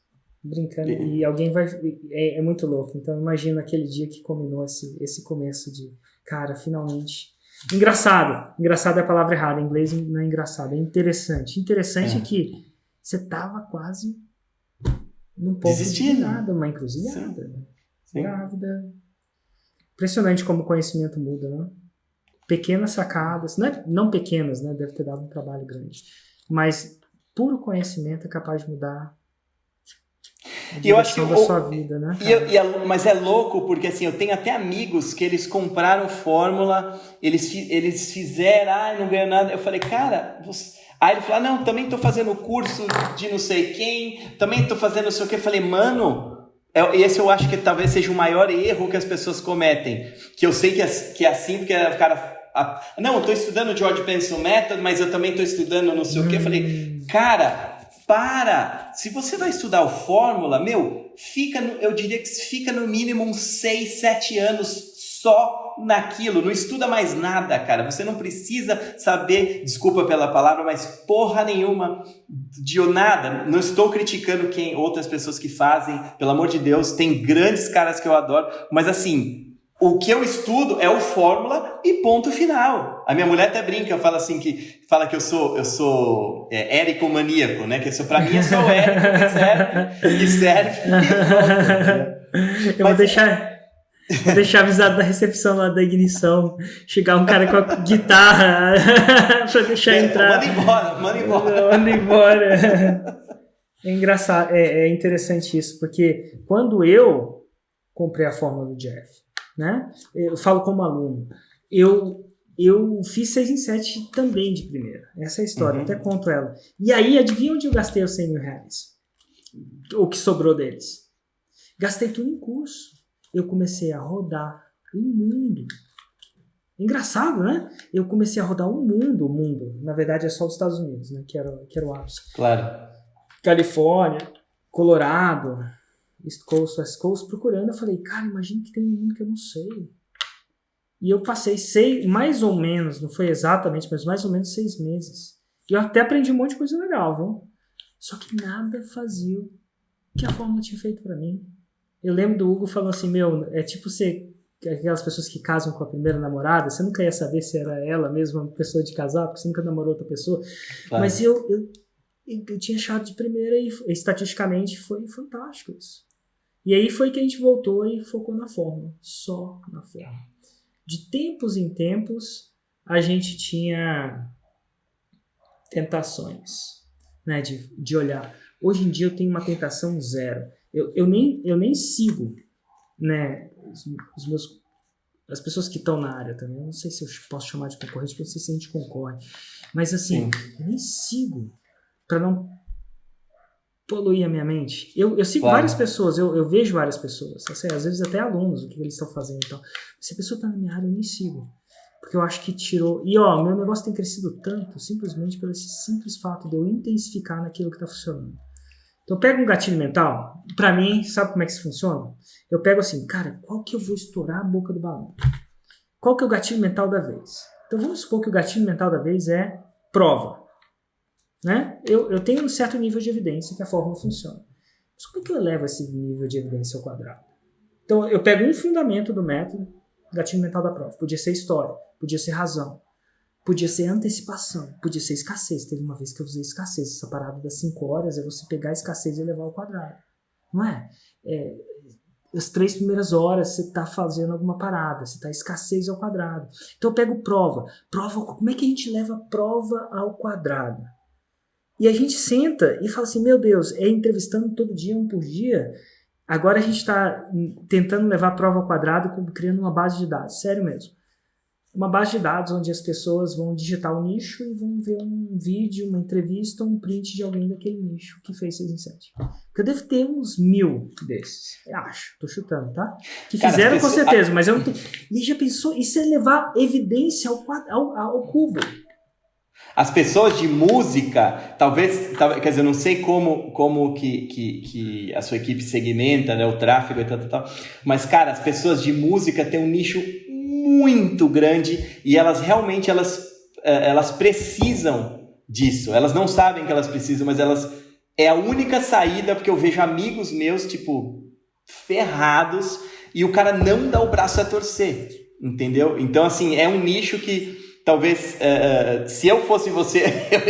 Brincando. E alguém vai... É muito louco. Então imagina aquele dia que combinou esse começo de... Cara, finalmente... Engraçado. Engraçado é a palavra errada. Em inglês não é engraçado, é interessante. Interessante é que você tava quase num ponto de nada, uma encruzilhada. Grávida. Impressionante como o conhecimento muda, né? Pequenas sacadas, não pequenas, né? Deve ter dado um trabalho grande. Mas puro conhecimento é capaz de mudar a direção da sua vida, né? Mas é louco porque assim, eu tenho até amigos que eles compraram fórmula, eles fizeram, não ganham nada. Eu falei, cara, aí ele falou, não, também tô fazendo curso de não sei quem, também tô fazendo não sei o que. Eu falei, mano, esse eu acho que talvez seja o maior erro que as pessoas cometem, que eu sei que é assim, porque o cara... Não, eu tô estudando George Benson Method, mas eu também tô estudando não sei o que. Eu falei, cara, se você vai estudar o fórmula, eu diria que fica no mínimo uns 6, 7 anos só naquilo, não estuda mais nada, cara. Você não precisa saber, desculpa pela palavra, mas porra nenhuma de nada. Não estou criticando outras pessoas que fazem, pelo amor de Deus, tem grandes caras que eu adoro, mas assim, o que eu estudo é o fórmula e ponto final. A minha mulher até brinca, fala que eu sou érico-maníaco, né? Que pra mim é só o érico que serve. Eu vou deixar avisado da recepção lá da ignição. Chegar um cara com a guitarra pra deixar entrar. Manda embora. É engraçado, é interessante isso, porque quando eu comprei a fórmula do Jeff, né? Eu falo como aluno, eu fiz 6 em 7 também de primeira. Essa é a história, até conto ela. E aí, adivinha onde eu gastei os 100 mil reais? O que sobrou deles? Gastei tudo em curso. Eu comecei a rodar o mundo. Engraçado, né? Eu comecei a rodar o mundo. Na verdade, é só os Estados Unidos, né? Que era o ápice. Claro. Califórnia, Colorado, East Coast, West Coast, procurando. Eu falei, cara, imagina que tem um mundo que eu não sei. E eu passei mais ou menos, não foi exatamente, mas mais ou menos 6 meses. E eu até aprendi um monte de coisa legal, viu? Só que nada fazia o que a fórmula tinha feito pra mim. Eu lembro do Hugo falando assim, é tipo aquelas pessoas que casam com a primeira namorada, você nunca ia saber se era ela mesma, uma pessoa de casar, porque você nunca namorou outra pessoa. Claro. Mas eu tinha achado de primeira e estatisticamente foi fantástico isso. E aí foi que a gente voltou e focou na fórmula, só na fórmula. De tempos em tempos, a gente tinha tentações, né, de olhar. Hoje em dia eu tenho uma tentação zero. Eu nem sigo, né, as pessoas que estão na área também. Eu não sei se eu posso chamar de concorrente, porque eu não sei se a gente concorre. Mas assim, eu nem sigo para não poluir a minha mente. Eu sigo várias pessoas, eu vejo várias pessoas, assim, às vezes até alunos, o que eles estão fazendo. Então, se a pessoa está na minha área, eu nem sigo. Porque eu acho que tirou... E meu negócio tem crescido tanto, simplesmente por esse simples fato de eu intensificar naquilo que está funcionando. Então eu pego um gatilho mental, pra mim, sabe como é que isso funciona? Eu pego assim, cara, qual que eu vou estourar a boca do balão? Qual que é o gatilho mental da vez? Então vamos supor que o gatilho mental da vez é prova. Né? Eu tenho um certo nível de evidência que a fórmula funciona. Mas como é que eu elevo esse nível de evidência ao quadrado? Então eu pego um fundamento do método, gatilho mental da prova. Podia ser história, podia ser razão, podia ser antecipação, podia ser escassez. Teve uma vez que eu usei escassez. Essa parada das 5 horas é você pegar a escassez e elevar ao quadrado. Não é? As 3 primeiras horas você está fazendo alguma parada, você está escassez ao quadrado. Então eu pego prova. Como é que a gente leva prova ao quadrado? E a gente senta e fala assim, meu Deus, entrevistando todo dia, 1 por dia. Agora a gente está tentando levar a prova ao quadrado, criando uma base de dados. Sério mesmo. Uma base de dados onde as pessoas vão digitar o nicho e vão ver um vídeo, uma entrevista, um print de alguém daquele nicho que fez 6 em 7. Porque eu devo ter uns 1000 desses. Eu acho, tô chutando, tá? Que fizeram com certeza, mas eu não tenho... E já pensou? Isso é levar evidência ao cubo. As pessoas de música, talvez, quer dizer, eu não sei como que a sua equipe segmenta, né, o tráfego e tal, mas, cara, as pessoas de música têm um nicho muito grande e elas realmente, elas precisam disso. Elas não sabem que elas precisam, mas é a única saída, porque eu vejo amigos meus, tipo, ferrados, e o cara não dá o braço a torcer. entendeu? Então, assim, é um nicho que talvez, se eu fosse você,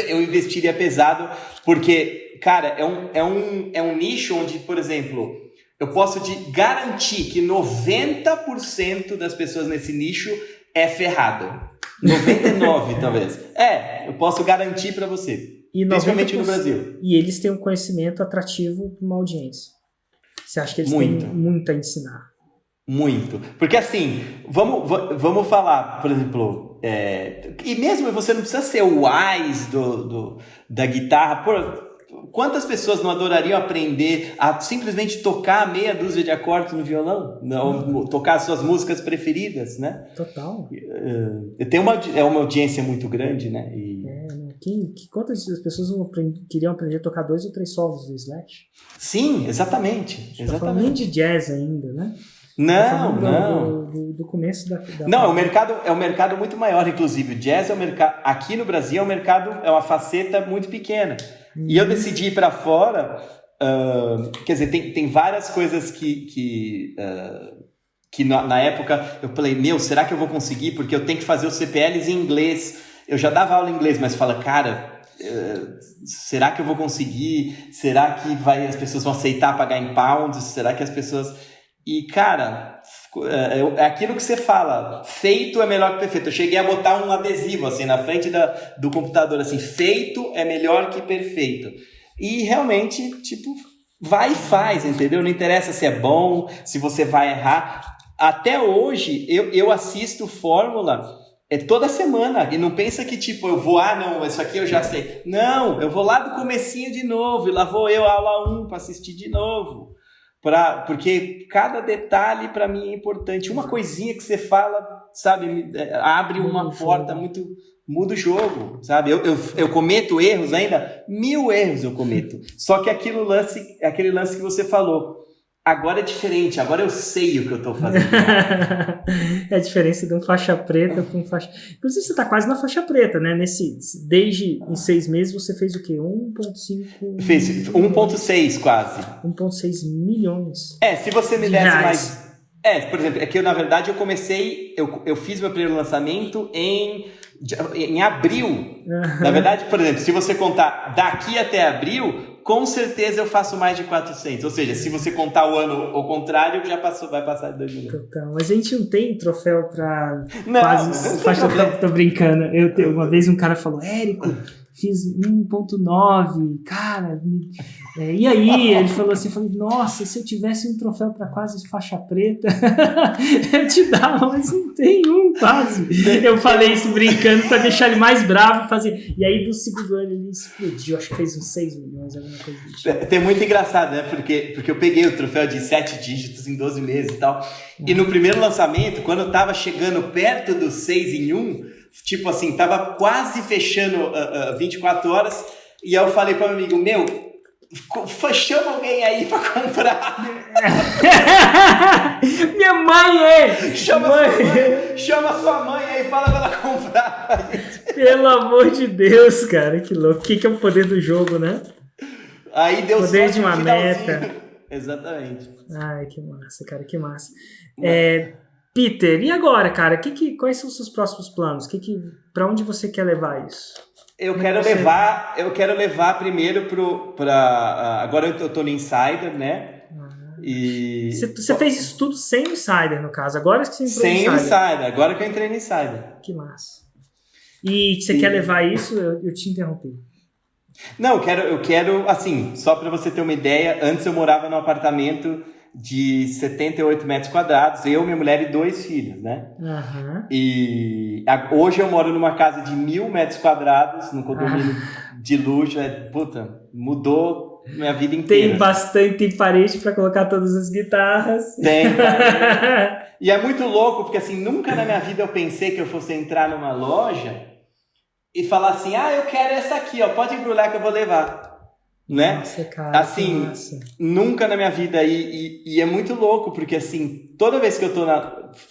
eu investiria pesado, porque, cara, é um nicho onde, por exemplo, eu posso te garantir que 90% das pessoas nesse nicho é ferrado. 99, talvez. Eu posso garantir para você. E principalmente no Brasil. E eles têm um conhecimento atrativo para uma audiência. Você acha que eles têm muito a ensinar? Muito. Porque assim, vamos falar, por exemplo, e mesmo você não precisa ser o wise da guitarra. Quantas pessoas não adorariam aprender a simplesmente tocar meia dúzia de acordes no violão? Não, tocar as suas músicas preferidas, né? Total. Tem uma audiência muito grande, né? Quantas pessoas queriam aprender a tocar 2 ou 3 solos do Slash? Sim, exatamente. Não tá falando nem de jazz ainda, né? Não. Do começo da Não, é um mercado muito maior, inclusive. O jazz é um mercado. Aqui no Brasil é uma faceta muito pequena. E eu decidi ir para fora. Quer dizer, tem várias coisas que na época eu falei, será que eu vou conseguir? Porque eu tenho que fazer os CPLs em inglês. Eu já dava aula em inglês, mas fala, cara, será que eu vou conseguir? Será que as pessoas vão aceitar pagar em pounds? Será que as pessoas... E, cara, é aquilo que você fala, feito é melhor que perfeito. Eu cheguei a botar um adesivo, assim, na frente do computador, assim, feito é melhor que perfeito. E, realmente, tipo, vai e faz, entendeu? Não interessa se é bom, se você vai errar. Até hoje, eu assisto Fórmula... toda semana, e não pensa que tipo, eu vou, não, isso aqui eu já sei. Não, eu vou lá do comecinho de novo, e lá vou eu, aula 1, para assistir de novo. Porque cada detalhe para mim é importante. Uma coisinha que você fala, sabe, abre uma porta muito... Muda o jogo, sabe? Eu cometo erros ainda, 1000 erros eu cometo. Só que aquele lance que você falou, agora é diferente, agora eu sei o que eu tô fazendo. É a diferença de um faixa preta para um faixa... Inclusive você tá quase na faixa preta, né? Desde em 6 meses você fez o quê? 1,5... Fez 1,6 quase. 1,6 milhões. Se você me desse reais. Mais... por exemplo, é que na verdade eu comecei... Eu fiz meu primeiro lançamento em abril. Uhum. Na verdade, por exemplo, se você contar daqui até abril... Com certeza eu faço mais de 400. Ou seja, se você contar o ano ao contrário, vai passar de 2 milhões. Total. Mas a gente não tem troféu pra não, quase... Tô brincando. Uma vez um cara falou, Érico, fiz 1,9. Cara, e aí? Ele falou assim, nossa, se eu tivesse um troféu pra quase faixa preta, eu te dava, mas não tem quase. Eu falei isso brincando pra deixar ele mais bravo. E aí do segundo ano ele explodiu, acho que fez uns 6 milhões, alguma coisa do tipo. Tem muito engraçado, né? Porque eu peguei o troféu de 7 dígitos em 12 meses e tal. E no primeiro lançamento, quando eu tava chegando perto do 6 em 1, tipo assim, tava quase fechando 24 horas, e aí eu falei para meu amigo, chama alguém aí pra comprar. Minha mãe Chama sua mãe aí, fala pra ela comprar pra gente. Pelo amor de Deus, cara, que louco. O que é o poder do jogo, né? Aí deu poder de uma meta. Exatamente. Ai, que massa, cara, que massa. Peter, e agora, cara? Quais são os seus próximos planos? Pra onde você quer levar isso? Eu quero levar primeiro agora eu tô no Insider, né? E você fez isso tudo sem o Insider, no caso. Agora que você entrou no Insider. Sem o Insider, agora que eu entrei no Insider. Que massa. E você quer levar isso? Eu te interrompi. Não, eu quero, assim, só para você ter uma ideia, antes eu morava num apartamento de 78 metros quadrados, eu, minha mulher e 2 filhos, né? Uhum. E hoje eu moro numa casa de 1000 metros quadrados, num condomínio de luxo, mudou minha vida inteira. Tem parede para colocar todas as guitarras. Tem. E é muito louco, porque assim, nunca na minha vida eu pensei que eu fosse entrar numa loja e falar assim, eu quero essa aqui, ó, pode embrulhar que eu vou levar. Né? Nossa, cara, assim, nunca na minha vida e é muito louco, porque assim, toda vez que eu tô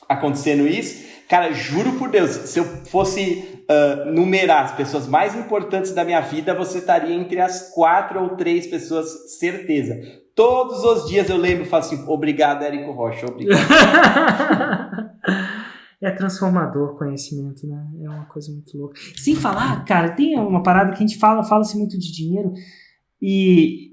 acontecendo isso, cara, juro por Deus, se eu fosse numerar as pessoas mais importantes da minha vida, você estaria entre as 4 ou 3 pessoas, certeza. Todos os dias eu lembro e falo assim, obrigado, Érico Rocha, obrigado. É transformador conhecimento, né? É uma coisa muito louca. Sem falar, cara, tem uma parada que a gente fala-se muito de dinheiro e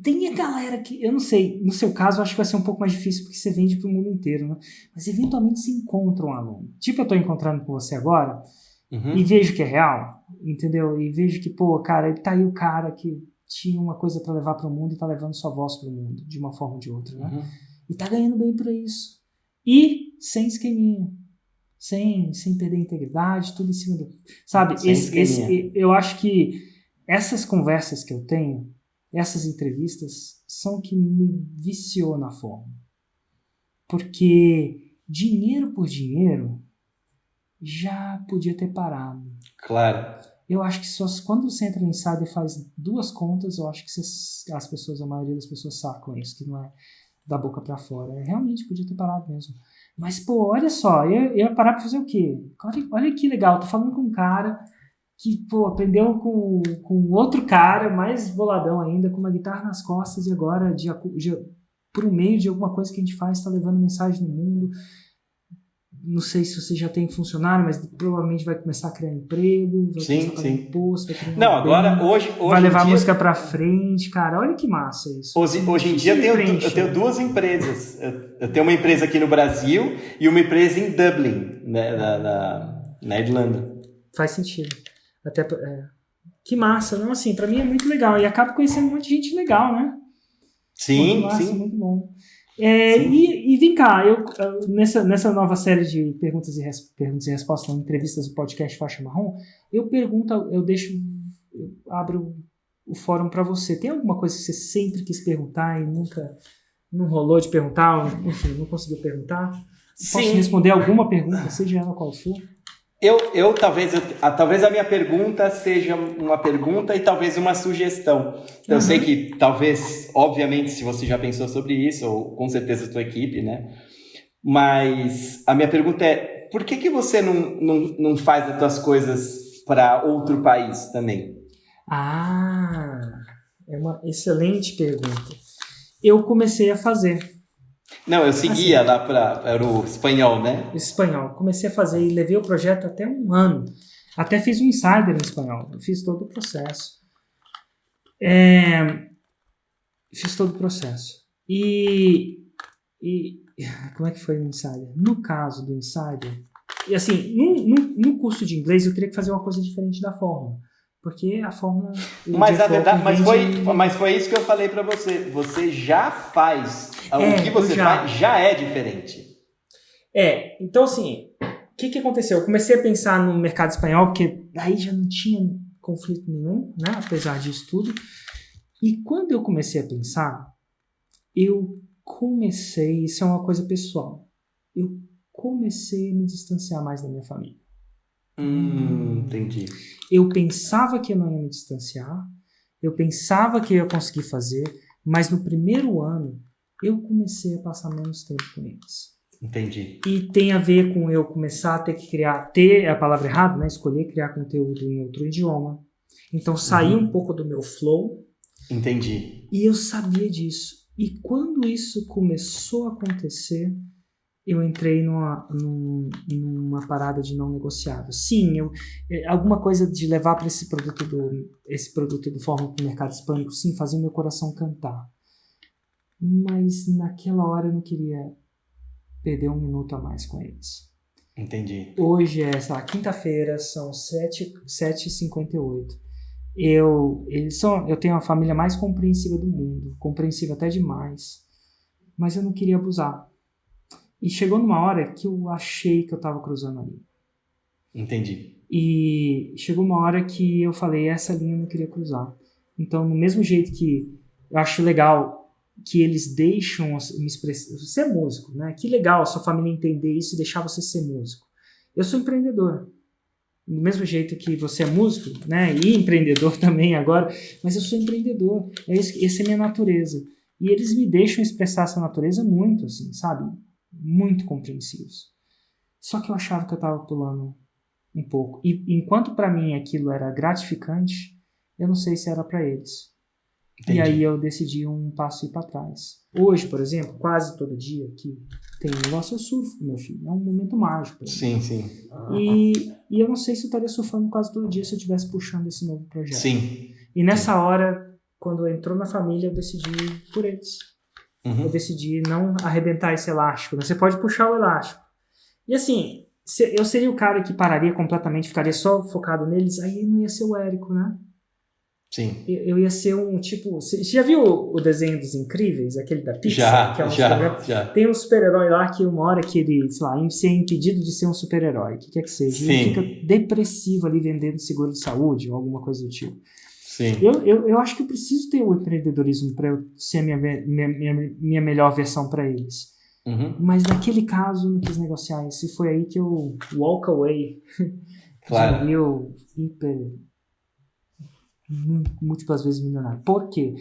tem a galera que, eu não sei, no seu caso eu acho que vai ser um pouco mais difícil porque você vende para o mundo inteiro, né? Mas eventualmente se encontra um aluno. Tipo, eu estou encontrando com você agora e vejo que é real, entendeu? E vejo que, pô, cara, tá aí o cara que tinha uma coisa para levar para o mundo e tá levando sua voz para o mundo, de uma forma ou de outra, né? E tá ganhando bem por isso. E sem esqueminha. Sem perder a integridade, tudo em cima do... Sabe, eu acho que essas conversas que eu tenho, essas entrevistas, são que me viciou na forma. Porque dinheiro por dinheiro já podia ter parado. Claro. Eu acho que quando você entra no Insider e faz 2 contas, eu acho que a maioria das pessoas sacam isso, que não é da boca pra fora. Realmente podia ter parado mesmo. Mas, pô, olha só, eu ia parar pra fazer o quê? Olha que legal, tô falando com um cara que, pô, aprendeu com outro cara, mais boladão ainda, com uma guitarra nas costas e agora, por meio de alguma coisa que a gente faz, tá levando mensagem no mundo. Não sei se você já tem funcionário, mas provavelmente vai começar a criar emprego, vai começar a pagar imposto, vai criar agora, hoje vai levar a música pra frente, cara. Olha que massa isso. Hoje em dia eu tenho 2 empresas. Eu tenho uma empresa aqui no Brasil e uma empresa em Dublin, né, na Irlanda. Faz sentido. Que massa. Não, assim, pra mim é muito legal. E acabo conhecendo um monte de gente legal, né? Sim, massa, sim. Muito bom. E vem cá, nessa nova série de perguntas e respostas, entrevistas do podcast Faixa Marrom, eu abro o fórum para você. Tem alguma coisa que você sempre quis perguntar e nunca não rolou de perguntar, enfim, não conseguiu perguntar? Posso responder alguma pergunta, seja ela qual for? Talvez a minha pergunta seja uma pergunta e talvez uma sugestão. Eu sei que talvez, obviamente, se você já pensou sobre isso, ou com certeza a sua equipe, né? Mas a minha pergunta é, por que você não faz as tuas coisas para outro país também? É uma excelente pergunta. Eu comecei a fazer. Não, eu seguia lá para o espanhol, né? Espanhol. Comecei a fazer e levei o projeto até 1 ano. Até fiz um insider em espanhol. Eu fiz todo o processo. E como é que foi o insider? No caso do insider, e assim, no curso de inglês eu teria que fazer uma coisa diferente da fórmula. Porque a fórmula... Mas foi isso que eu falei para você. Você já faz. O que você faz já é diferente. Então assim, o que aconteceu? Eu comecei a pensar no mercado espanhol, porque aí já não tinha conflito nenhum, né? Apesar disso tudo. E quando eu comecei a pensar, isso é uma coisa pessoal, eu comecei a me distanciar mais da minha família. Entendi. Eu pensava que eu não ia me distanciar, eu pensava que eu ia conseguir fazer, mas no primeiro ano eu comecei a passar menos tempo com eles. Entendi. E tem a ver com eu começar a ter a palavra errada, né? Escolher criar conteúdo em outro idioma. Então saí um pouco do meu flow. Entendi. E eu sabia disso. E quando isso começou a acontecer, eu entrei numa parada de não negociável. Sim, alguma coisa de levar para esse produto do Fórmula para o mercado hispânico, sim, fazia meu coração cantar. Mas naquela hora eu não queria perder 1 minuto a mais com eles. Entendi. Hoje quinta-feira, são 7h58. Eu tenho a família mais compreensiva do mundo, compreensiva até demais, mas eu não queria abusar. E chegou numa hora que eu achei que eu estava cruzando a linha. Entendi. E chegou uma hora que eu falei, essa linha eu não queria cruzar. Então, no mesmo jeito que eu acho legal que eles deixam me expressar, você é músico, né? Que legal a sua família entender isso e deixar você ser músico. Eu sou empreendedor. Do mesmo jeito que você é músico, né? E empreendedor também agora, mas eu sou empreendedor. Essa é a minha natureza. E eles me deixam expressar essa natureza muito, assim, sabe? Muito compreensivos. Só que eu achava que eu estava pulando um pouco. E enquanto para mim aquilo era gratificante, eu não sei se era para eles. Entendi. E aí eu decidi um passo ir para trás. Hoje, por exemplo, quase todo dia aqui, tem um negócio, eu surfo com meu filho. É um momento mágico. Sim, sim. E eu não sei se eu estaria surfando quase todo dia se eu estivesse puxando esse novo projeto. Sim. E nessa hora, quando entrou na família, eu decidi ir por eles. Eu decidi não arrebentar esse elástico. Né? Você pode puxar o elástico. E assim, eu seria o cara que pararia completamente, ficaria só focado neles, aí não ia ser o Érico, né? Sim. Eu ia ser um tipo... Você já viu o desenho dos Incríveis? Aquele da Já, Pixar? Que é já. Tem um super-herói lá que uma hora que ele, sei lá, ser impedido de ser um super-herói, o que quer que seja. Sim. Ele fica depressivo ali vendendo seguro de saúde ou alguma coisa do tipo. Sim. Eu acho que eu preciso ter o empreendedorismo para eu ser minha melhor versão para eles. Mas naquele caso eu não quis negociar isso. E foi aí que eu walk away. Claro. Já viu múltiplas vezes milionário. Por quê?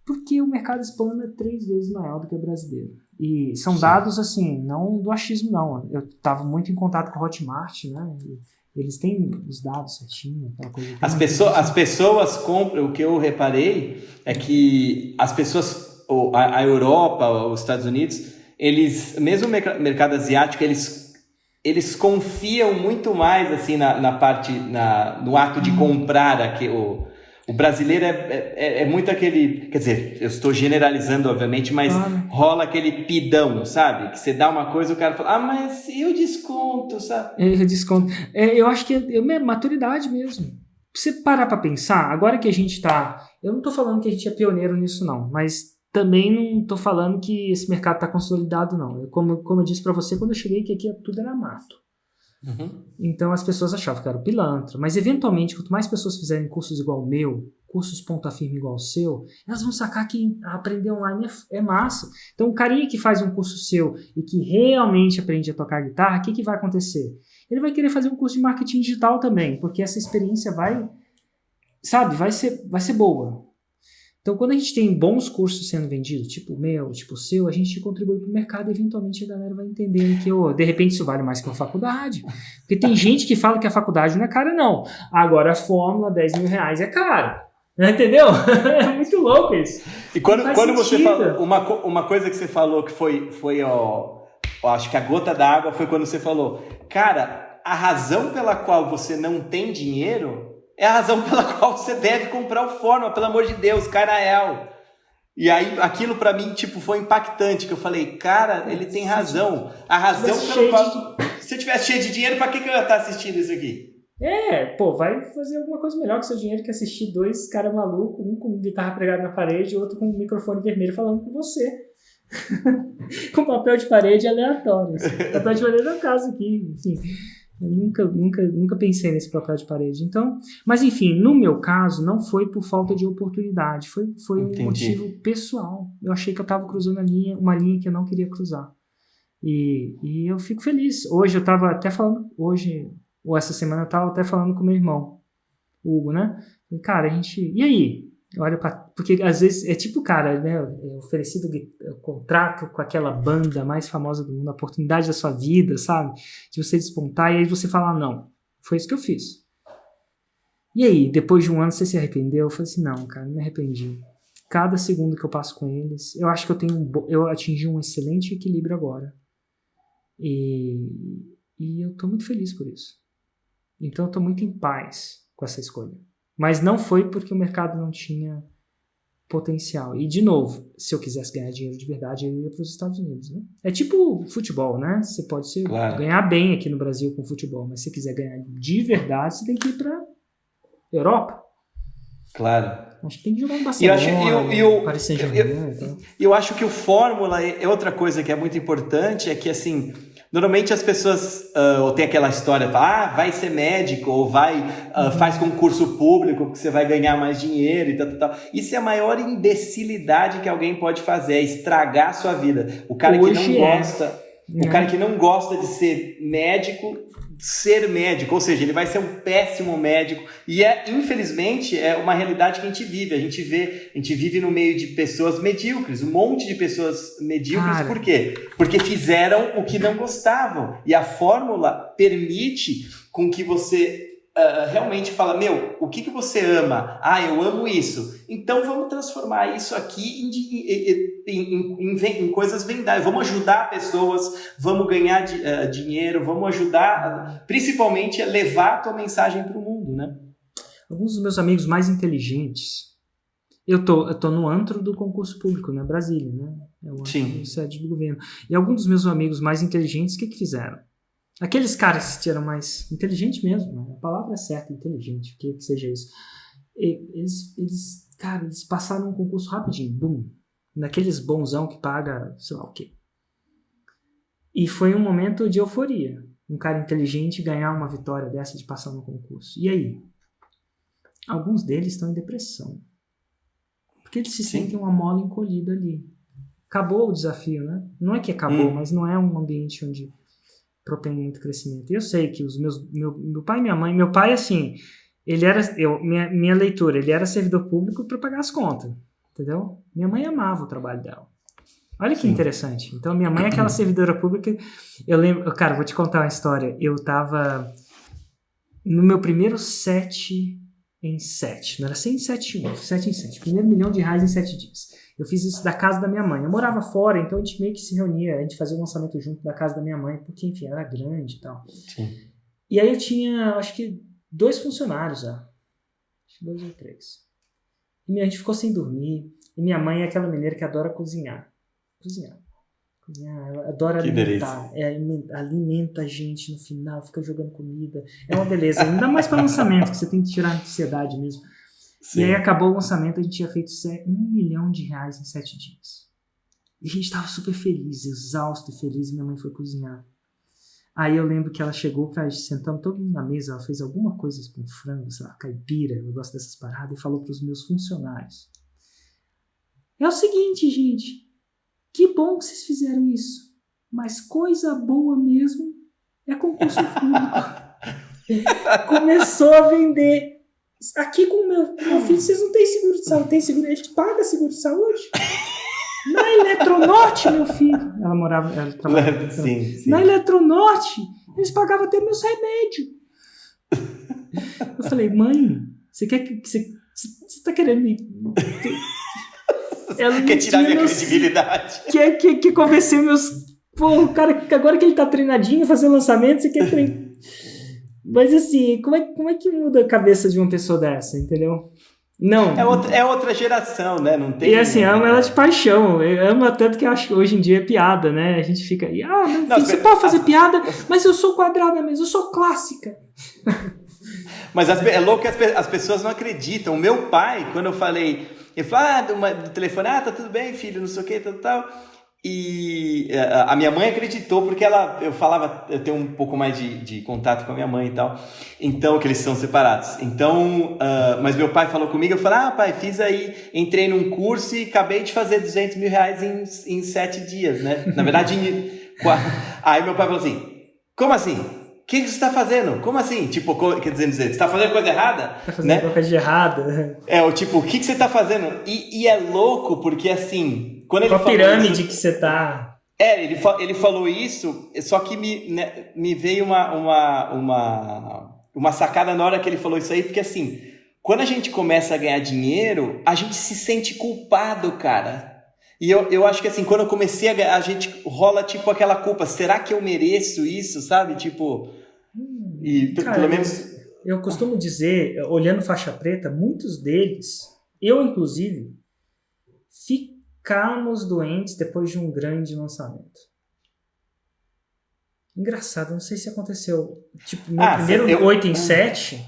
Porque o mercado hispano é 3 vezes maior do que o brasileiro. E são dados assim, não do achismo não. Eu estava muito em contato com a Hotmart, né? Eles têm os dados certinho, aquela coisa. As pessoas compram, o que eu reparei é que as pessoas, a Europa, os Estados Unidos, eles, mesmo o mercado asiático, eles confiam muito mais assim na parte, no ato de comprar aqui, o brasileiro é muito aquele, quer dizer, eu estou generalizando obviamente, mas rola aquele pidão, sabe? Que você dá uma coisa e o cara fala, mas eu desconto, sabe? Eu desconto. Eu acho que é maturidade mesmo. Se você parar pra pensar, agora que a gente tá... Eu não tô falando que a gente é pioneiro nisso não, mas também não tô falando que esse mercado tá consolidado não. Como eu disse pra você, quando eu cheguei, que aqui tudo era mato. Então as pessoas achavam que era pilantra, mas eventualmente quanto mais pessoas fizerem cursos igual o meu, cursos ponta firme igual o seu, elas vão sacar que aprender online é massa. Então o carinha que faz um curso seu e que realmente aprende a tocar guitarra, o que vai acontecer? Ele vai querer fazer um curso de marketing digital também, porque essa experiência vai ser boa. Então, quando a gente tem bons cursos sendo vendidos, tipo o meu, tipo o seu, a gente contribui para o mercado e eventualmente a galera vai entender que, de repente, isso vale mais que uma faculdade. Porque tem gente que fala que a faculdade não é cara, não. Agora a fórmula, R$10 mil é caro. Entendeu? É muito louco isso. E quando você fala, uma coisa que você falou que foi acho que a gota d'água foi quando você falou, cara, a razão pela qual você não tem dinheiro é a razão pela qual você deve comprar o Fórmula, pelo amor de Deus, cai na real. E aí, aquilo pra mim, foi impactante, que eu falei, cara, ele tem razão. A razão pela qual... Se eu tivesse cheio de dinheiro, pra que eu ia estar assistindo isso aqui? Vai fazer alguma coisa melhor com seu dinheiro que assistir 2 caras malucos, um com guitarra pregada na parede e outro com um microfone vermelho falando com você. Com papel de parede aleatório. Papel de parede é o caso aqui, enfim... Eu nunca pensei nesse papel de parede. Então, mas enfim, no meu caso, não foi por falta de oportunidade. Foi um motivo pessoal. Eu achei que eu estava cruzando uma linha que eu não queria cruzar. E eu fico feliz. Hoje eu estava até falando... ou essa semana eu estava até falando com meu irmão, o Hugo, né? E, cara, E aí? Olha porque às vezes é tipo, cara, né? É oferecido o contrato com aquela banda mais famosa do mundo, a oportunidade da sua vida, sabe? De você despontar, e aí você fala, não, foi isso que eu fiz. E aí, depois de um ano, você se arrependeu? Eu falei assim, não, cara, não me arrependi. Cada segundo que eu passo com eles, eu acho que eu atingi um excelente equilíbrio agora. E eu tô muito feliz por isso. Então eu tô muito em paz com essa escolha. Mas não foi porque o mercado não tinha potencial. E, de novo, se eu quisesse ganhar dinheiro de verdade, eu ia para os Estados Unidos, né? É tipo futebol, né? Você pode ganhar bem aqui no Brasil com futebol, mas se você quiser ganhar de verdade, você tem que ir para Europa. Claro. Acho que tem que jogar no Barcelona, Paris Saint-Germain. Eu acho que o Fórmula é outra coisa que é muito importante, é que, assim... Normalmente as pessoas ou tem aquela história, vai ser médico, ou faz concurso público porque você vai ganhar mais dinheiro e tal. Isso é a maior imbecilidade que alguém pode fazer, é estragar a sua vida. O cara que não gosta de ser médico, ou seja, ele vai ser um péssimo médico. E infelizmente, é uma realidade que a gente vive. A gente vive no meio de pessoas medíocres, um monte de pessoas medíocres. Cara. Por quê? Porque fizeram o que não gostavam. E a fórmula permite com que você realmente fala, o que você ama? Eu amo isso. Então vamos transformar isso aqui em coisas vendáveis. Vamos ajudar pessoas, vamos ganhar dinheiro, vamos ajudar, principalmente, a levar a tua mensagem para o mundo, né? Alguns dos meus amigos mais inteligentes, eu tô no antro do concurso público, né, Brasília, né? É o antro sede do governo. E alguns dos meus amigos mais inteligentes, o que fizeram? Aqueles caras que eram mais inteligentes mesmo, né? A palavra é certa, inteligente, o que seja isso. Eles passaram um concurso rapidinho, bum, naqueles bonzão que paga, sei lá o quê. E foi um momento de euforia. Um cara inteligente ganhar uma vitória dessa de passar no concurso. E aí? Alguns deles estão em depressão. Porque eles se sentem uma mola encolhida ali. Acabou o desafio, né? Não é que acabou, mas não é um ambiente onde propõe muito crescimento. E eu sei que meu pai e minha mãe... Meu pai, assim, ele era... minha leitura, ele era servidor público para pagar as contas. Entendeu? Minha mãe amava o trabalho dela. Olha que interessante. Então, minha mãe é aquela servidora pública... Eu lembro... Cara, vou te contar uma história. Eu tava no meu primeiro 7 em 7. Não era 100 em 7 em 1. 7 em 7. Primeiro R$1 milhão em 7 dias. Eu fiz isso da casa da minha mãe. Eu morava fora, então a gente meio que se reunia. A gente fazia o lançamento junto da casa da minha mãe, porque, enfim, era grande e tal. Sim. E aí eu tinha, acho que, 2 funcionários já. Acho que 2 ou 3. E a gente ficou sem dormir. E minha mãe é aquela mineira que adora cozinhar. Ela adora alimentar. Alimenta a gente no final, fica jogando comida. É uma beleza. Ainda mais para lançamento, que você tem que tirar a ansiedade mesmo. Sim. E aí acabou o lançamento, a gente tinha feito R$1 milhão em 7 dias. E a gente estava super feliz, exausto e feliz, e minha mãe foi cozinhar. Aí eu lembro que ela chegou pra gente, sentamos todo mundo na mesa, ela fez alguma coisa com frango, sei lá, caipira, eu gosto dessas paradas, e falou pros meus funcionários. É o seguinte, gente, que bom que vocês fizeram isso, mas coisa boa mesmo é concurso público. Começou a vender. Aqui com o meu filho, vocês não têm seguro de saúde. Tem seguro, a gente paga seguro de saúde. Na Eletronorte, meu filho. Ela trabalhava. Sim. Na Eletronorte, eles pagavam até meus remédios. Eu falei, mãe, você quer que. Você tá querendo me. Ela quer tirar minha credibilidade. Quer convencer meus. Pô, o cara, agora que ele tá treinadinho, fazer lançamento, você quer treinar. Mas assim, como é que muda a cabeça de uma pessoa dessa, entendeu? Não. É outra geração, né? Não tem. E assim, amo ela de paixão. Eu amo tanto que eu acho que hoje em dia é piada, né? A gente fica aí, você pode fazer piada, mas eu sou quadrada mesmo, eu sou clássica. Mas é louco que as pessoas não acreditam. O meu pai, quando eu falei, ele falou do telefone, tá tudo bem, filho, não sei o que, tal. E a minha mãe acreditou porque eu tenho um pouco mais de contato com a minha mãe e tal, então, que eles são separados. Então, mas meu pai falou comigo, eu falei, pai, entrei num curso e acabei de fazer R$200 mil em 7 dias, né? Na verdade, aí meu pai falou assim, como assim? O que você está fazendo? Como assim? Tipo, quer dizer, você está fazendo coisa errada? Está fazendo alguma coisa de errada. O que você está fazendo? E é louco porque, assim, quando ele falou a pirâmide que você tá... ele falou isso, só que me veio uma sacada na hora que ele falou isso aí, porque, assim, quando a gente começa a ganhar dinheiro, a gente se sente culpado, cara. E eu acho que, assim, quando eu comecei a gente rola, tipo, aquela culpa, será que eu mereço isso, sabe? Tipo, cara, pelo menos... Eu costumo dizer, olhando faixa preta, muitos deles, eu inclusive, ficamos doentes depois de um grande lançamento. Engraçado, não sei se aconteceu. Tipo, meu primeiro 8 em 7,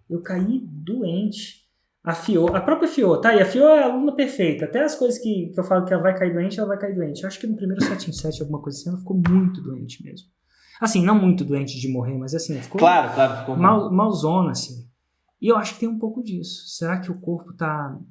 eu caí doente. A própria Fio, tá? E a Fio é a aluna perfeita. Até as coisas que eu falo que ela vai cair doente, ela vai cair doente. Eu acho que no primeiro 7 em 7, alguma coisa assim, ela ficou muito doente mesmo. Assim, não muito doente de morrer, mas assim, ficou ficou malzona, assim. E eu acho que tem um pouco disso. Será que o corpo tá... O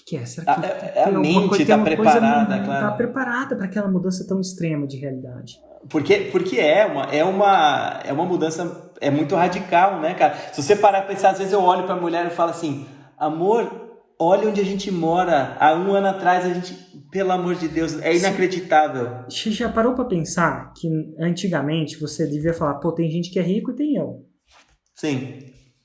que é? Será que a mente está preparada, claro. Está preparada para aquela mudança tão extrema de realidade. Porque é uma mudança, é muito radical, né, cara? Se você parar pra pensar, às vezes eu olho pra mulher e falo assim, amor, olha onde a gente mora. Há 1 ano atrás a gente, pelo amor de Deus, é inacreditável. Você já parou pra pensar que antigamente você devia falar, pô, tem gente que é rico e tem eu. Sim.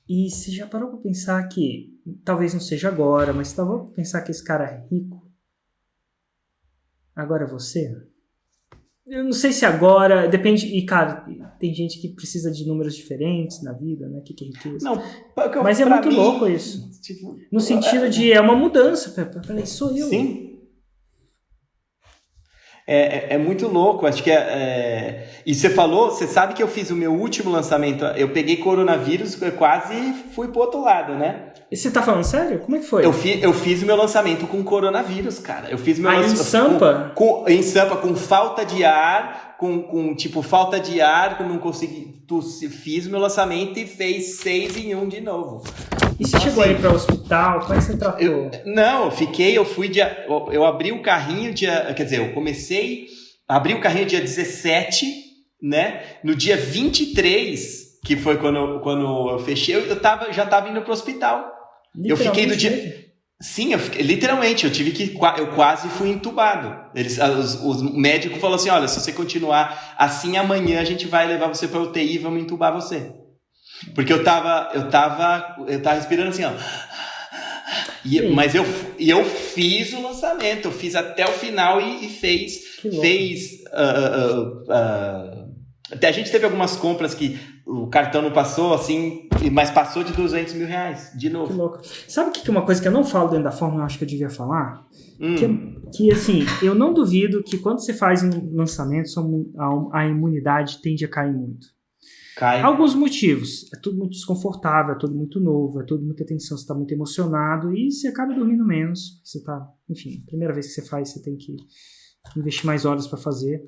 E você já parou pra pensar que, talvez não seja agora, mas você parou pra pensar que esse cara é rico? Agora é você? Eu não sei se agora, depende, e cara, tem gente que precisa de números diferentes na vida, né? O que é riqueza? Não, Mas é muito louco isso. Tipo, No sentido de, é uma mudança. Peraí, sou eu. Sim. É muito louco, acho que E você falou, você sabe que eu fiz o meu último lançamento, eu peguei coronavírus, eu quase fui pro outro lado, né? E você tá falando sério? Como é que foi? Eu fiz o meu lançamento com coronavírus, cara. Eu fiz meu lançamento em Sampa? Em Sampa, com falta de ar, com falta de ar, que eu não consegui. Fiz o meu lançamento e fez 6 em 1 de novo. E você chegou aí para o hospital? Como é que você tratou? Eu abri o carrinho abri o carrinho dia 17, né? No dia 23, que foi quando eu fechei, já tava indo pro hospital. Eu fiquei do dia... Sim, literalmente, eu quase fui entubado. O médico falou assim, olha, se você continuar assim, amanhã a gente vai levar você pra UTI e vamos entubar você. Porque eu tava respirando assim, ó. Mas eu fiz o lançamento, eu fiz até o final e fez. Até a gente teve algumas compras que o cartão não passou, assim, mas passou de R$200 mil, de novo. Que louco. Sabe o que é uma coisa que eu não falo dentro da fórmula, eu acho que eu devia falar? Que assim, eu não duvido que quando você faz um lançamento, a imunidade tende a cair muito. Alguns motivos. É tudo muito desconfortável, é tudo muito novo, é tudo muita tensão, você está muito emocionado e você acaba dormindo menos. Você tá, enfim, primeira vez que você faz, você tem que investir mais horas para fazer.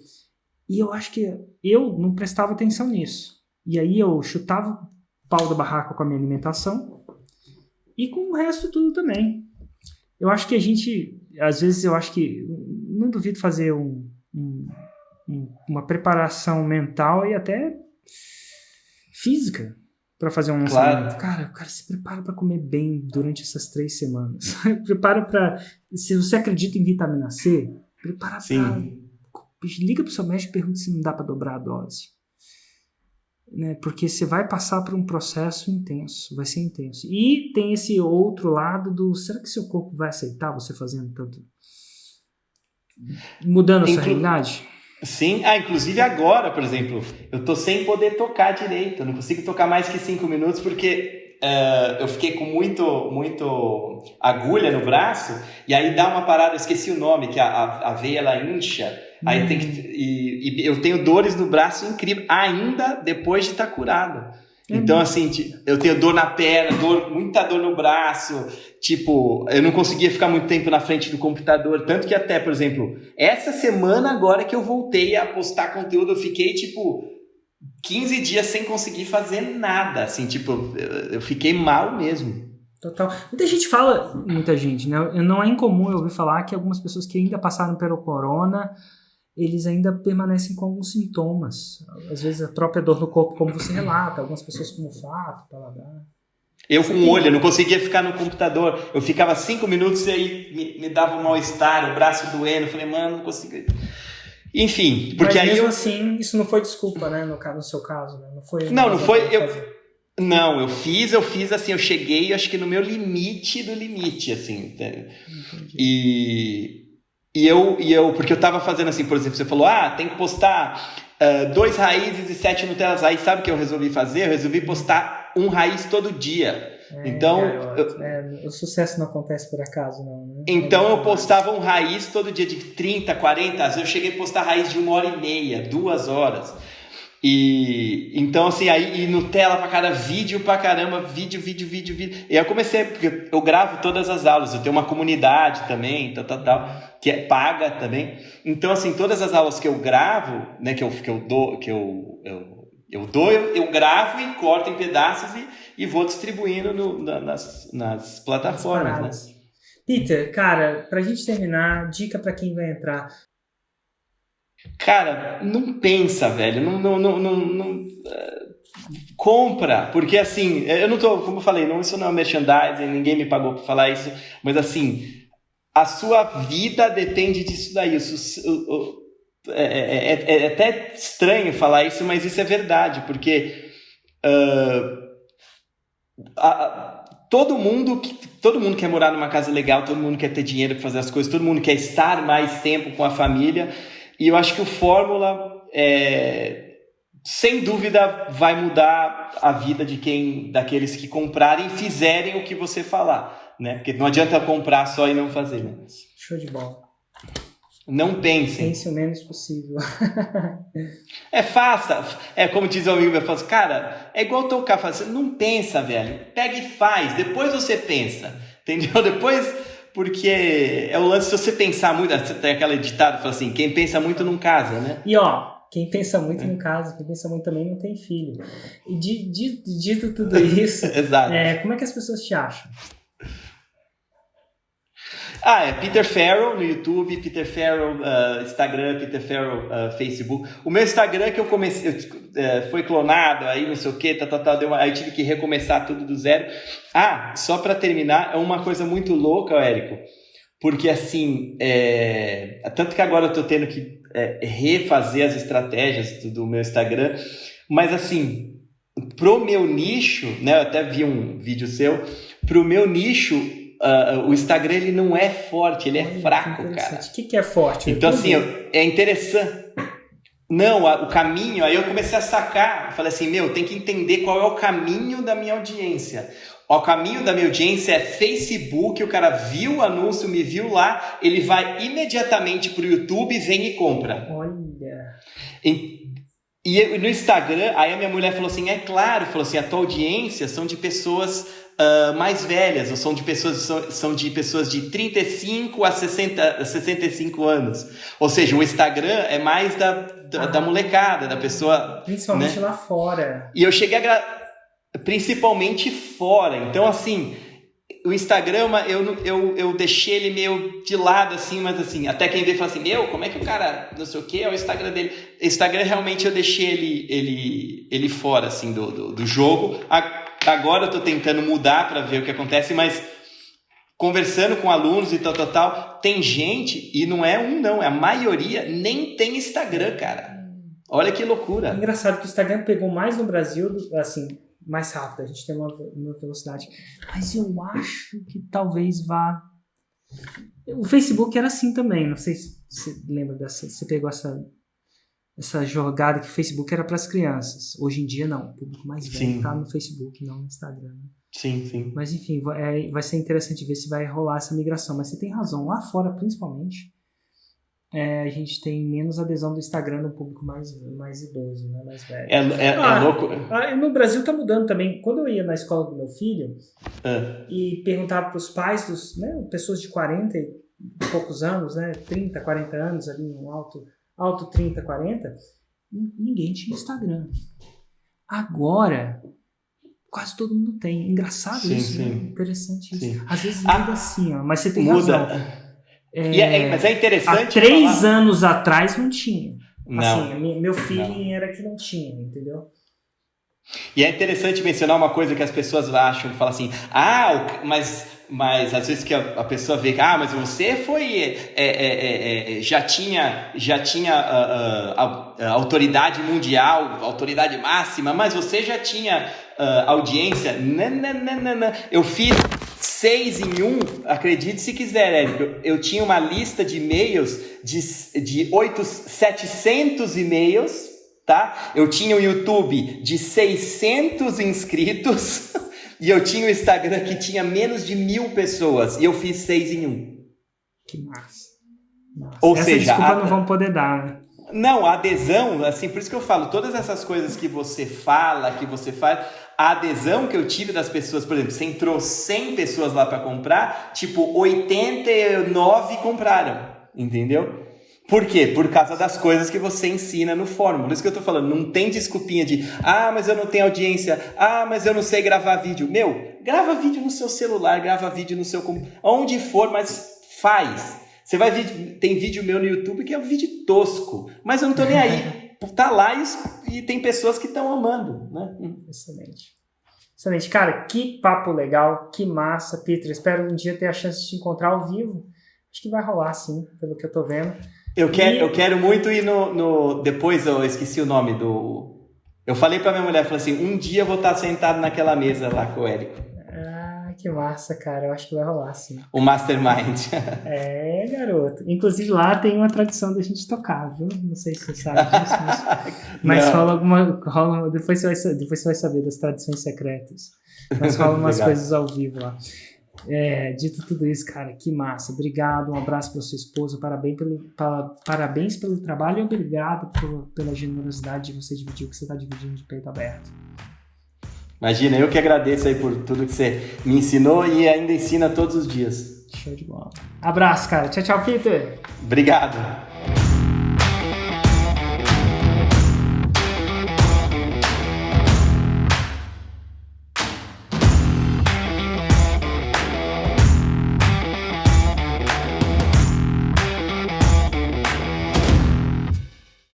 E eu acho que eu não prestava atenção nisso. E aí eu chutava o pau da barraca com a minha alimentação e com o resto tudo também. Eu acho que às vezes eu acho que, não duvido fazer uma preparação mental e até física para fazer um lançamento. Claro. Cara, se prepara para comer bem durante essas 3 semanas. Prepara para... Se você acredita em vitamina C, prepara para... Liga pro seu médico e pergunta se não dá para dobrar a dose. Né? Porque você vai passar por um processo intenso. Vai ser intenso. E tem esse outro lado do... Será que seu corpo vai aceitar você fazendo tanto? Mudando a sua realidade? Sim, inclusive agora, por exemplo, eu tô sem poder tocar direito, eu não consigo tocar mais que 5 minutos porque eu fiquei com muito agulha no braço e aí dá uma parada, eu esqueci o nome, que a veia ela incha, aí tem que, e eu tenho dores no braço incrível, ainda depois de estar curado. Então, assim, eu tenho dor na perna, muita dor no braço, tipo, eu não conseguia ficar muito tempo na frente do computador, tanto que até, por exemplo, essa semana agora que eu voltei a postar conteúdo, eu fiquei, 15 dias sem conseguir fazer nada, assim, eu fiquei mal mesmo. Total. Muita gente, né? Não é incomum eu ouvir falar que algumas pessoas que ainda passaram pelo corona, eles ainda permanecem com alguns sintomas. Às vezes a própria dor no corpo, como você relata, algumas pessoas com olfato, paladar. Eu com o olho, eu não conseguia ficar no computador. Eu ficava 5 minutos e aí me dava um mal-estar, o braço doendo. Eu falei, mano, não consigo... Enfim, porque mas aí mesmo assim, isso não foi desculpa, né? No seu caso, né? Não foi... Não, eu fiz assim, eu cheguei, acho que no meu limite do limite, assim. Entendi. Porque eu tava fazendo assim, por exemplo, você falou, tem que postar 2 raízes e 7 Nutellas. Aí sabe o que eu resolvi fazer? Eu resolvi postar 1 raiz todo dia. Então, o sucesso não acontece por acaso, não, né? Então eu postava 1 raiz todo dia de 30, 40, às vezes eu cheguei a postar raiz de 1h30, 2 horas. E então assim, aí Nutella pra cada vídeo pra caramba, vídeo. E aí eu comecei, porque eu gravo todas as aulas, eu tenho uma comunidade também, tal, que é paga também. Então assim, todas as aulas que eu gravo, né, que eu gravo e corto em pedaços e vou distribuindo nas plataformas, né? Peter, cara, pra gente terminar, dica pra quem vai entrar. Cara, não pensa, velho, não compra, porque assim, eu não tô, como eu falei, isso não é merchandising, ninguém me pagou pra falar isso, mas assim, a sua vida depende disso daí. É até estranho falar isso, mas isso é verdade, porque Todo mundo quer morar numa casa legal, todo mundo quer ter dinheiro para fazer as coisas, todo mundo quer estar mais tempo com a família. E eu acho que o Fórmula, sem dúvida, vai mudar a vida daqueles que comprarem e fizerem o que você falar, né? Porque não adianta comprar só e não fazer, né? Show de bola. Não pensem. Pense o menos possível. Faça. Como diz o amigo meu, fala assim, cara, é igual tocar, fala assim, não pensa, velho. Pega e faz, depois você pensa. Entendeu? Depois, porque é o lance, se você pensar muito, tem aquele ditado que fala assim, quem pensa muito não casa, né? E quem pensa muito não casa, quem pensa muito também não tem filho. E dito tudo isso, Exato. Como é que as pessoas te acham? Peter Farrell no YouTube, Peter Farrell Instagram, Peter Farrell Facebook. O meu Instagram que eu comecei, foi clonado, aí não sei o que, aí tive que recomeçar tudo do zero. Só para terminar, é uma coisa muito louca, Érico, porque assim, tanto que agora eu tô tendo que refazer as estratégias do meu Instagram, mas assim, pro meu nicho, né, eu até vi um vídeo seu, pro meu nicho, o Instagram ele não é forte, ele é fraco, cara. O que é forte? Então assim, é interessante. Não, o caminho, aí eu comecei a sacar, falei assim, tem que entender qual é o caminho da minha audiência. O caminho da minha audiência é Facebook, o cara viu o anúncio, me viu lá, ele vai imediatamente pro YouTube, vem e compra. Olha. E no Instagram, aí a minha mulher falou assim, falou assim, a tua audiência são de pessoas mais velhas, ou são de pessoas de 35 a 65 anos. Ou seja, o Instagram é mais da molecada, da pessoa... Principalmente, né? lá fora. E eu cheguei principalmente fora. Então, assim, o Instagram, eu deixei ele meio de lado, assim, mas assim, até quem vê fala assim, como é que o cara, não sei o que, é o Instagram dele. Instagram, realmente, eu deixei ele fora, assim, do jogo. Agora eu tô tentando mudar para ver o que acontece, mas conversando com alunos e tal, tem gente, e não é não, é a maioria, nem tem Instagram, cara. Olha que loucura. É engraçado que o Instagram pegou mais no Brasil, assim, mais rápido, a gente tem uma velocidade. Mas eu acho que talvez vá... O Facebook era assim também, não sei se você lembra dessa... Você pegou essa jogada que o Facebook era para as crianças. Hoje em dia, não. O público mais velho está no Facebook, não no Instagram. Sim. Mas, enfim, vai ser interessante ver se vai rolar essa migração. Mas você tem razão. Lá fora, principalmente, a gente tem menos adesão do Instagram no público mais idoso, né? Mais velho. É louco. No Brasil está mudando também. Quando eu ia na escola do meu filho e perguntava para os pais, pessoas de 40 e poucos anos, né? 30, 40 anos, ali no alto 30, 40, ninguém tinha Instagram. Agora, quase todo mundo tem. Engraçado isso, né? Interessante isso. Às vezes muda assim, mas você tem razão. Mas é interessante... Há 3 anos atrás não tinha. Não. Assim, meu feeling era que não tinha, entendeu? E é interessante mencionar uma coisa que as pessoas acham, que falam assim, mas às vezes que a pessoa vê que, mas você foi, já tinha autoridade mundial, autoridade máxima, mas você já tinha audiência. Não. Eu fiz 6 em 1, acredite se quiser, Érico. Eu tinha uma lista de e-mails de 700 e-mails, tá? Eu tinha o YouTube de 600 inscritos e eu tinha o Instagram que tinha menos de 1.000 pessoas e eu fiz 6 em 1. Que massa. Ou essa seja, desculpa não vão poder dar, né? Não, a adesão, assim, por isso que eu falo, todas essas coisas que você fala, que você faz, a adesão que eu tive das pessoas, por exemplo, você entrou 100 pessoas lá para comprar, tipo, 89 compraram, entendeu? Por quê? Por causa das coisas que você ensina no fórum. Por isso que eu tô falando, não tem desculpinha de mas eu não tenho audiência, mas eu não sei gravar vídeo. Grava vídeo no seu celular, grava vídeo no seu computador, onde for, mas faz. Você vai ver, tem vídeo meu no YouTube que é um vídeo tosco, mas eu não tô nem aí. Tá lá e tem pessoas que estão amando, né? Excelente. Cara, que papo legal, que massa, Peter. Espero um dia ter a chance de te encontrar ao vivo. Acho que vai rolar, sim, pelo que eu tô vendo. Eu quero muito ir no depois eu esqueci o nome Eu falei pra minha mulher, falei assim, um dia eu vou estar sentado naquela mesa lá com o Érico. Ah, que massa, cara. Eu acho que vai rolar, sim. O Mastermind. É, garoto. Inclusive lá tem uma tradição da gente tocar, viu? Não sei se você sabe disso, mas rola depois você vai saber das tradições secretas. Mas rola umas coisas ao vivo lá. Dito tudo isso, cara, que massa. Obrigado, um abraço para sua esposa, parabéns pelo trabalho e obrigado pela generosidade de você dividir o que você está dividindo de peito aberto. Imagina, eu que agradeço aí por tudo que você me ensinou e ainda ensina todos os dias. Show de bola. Abraço, cara. Tchau, tchau, Peter. Obrigado.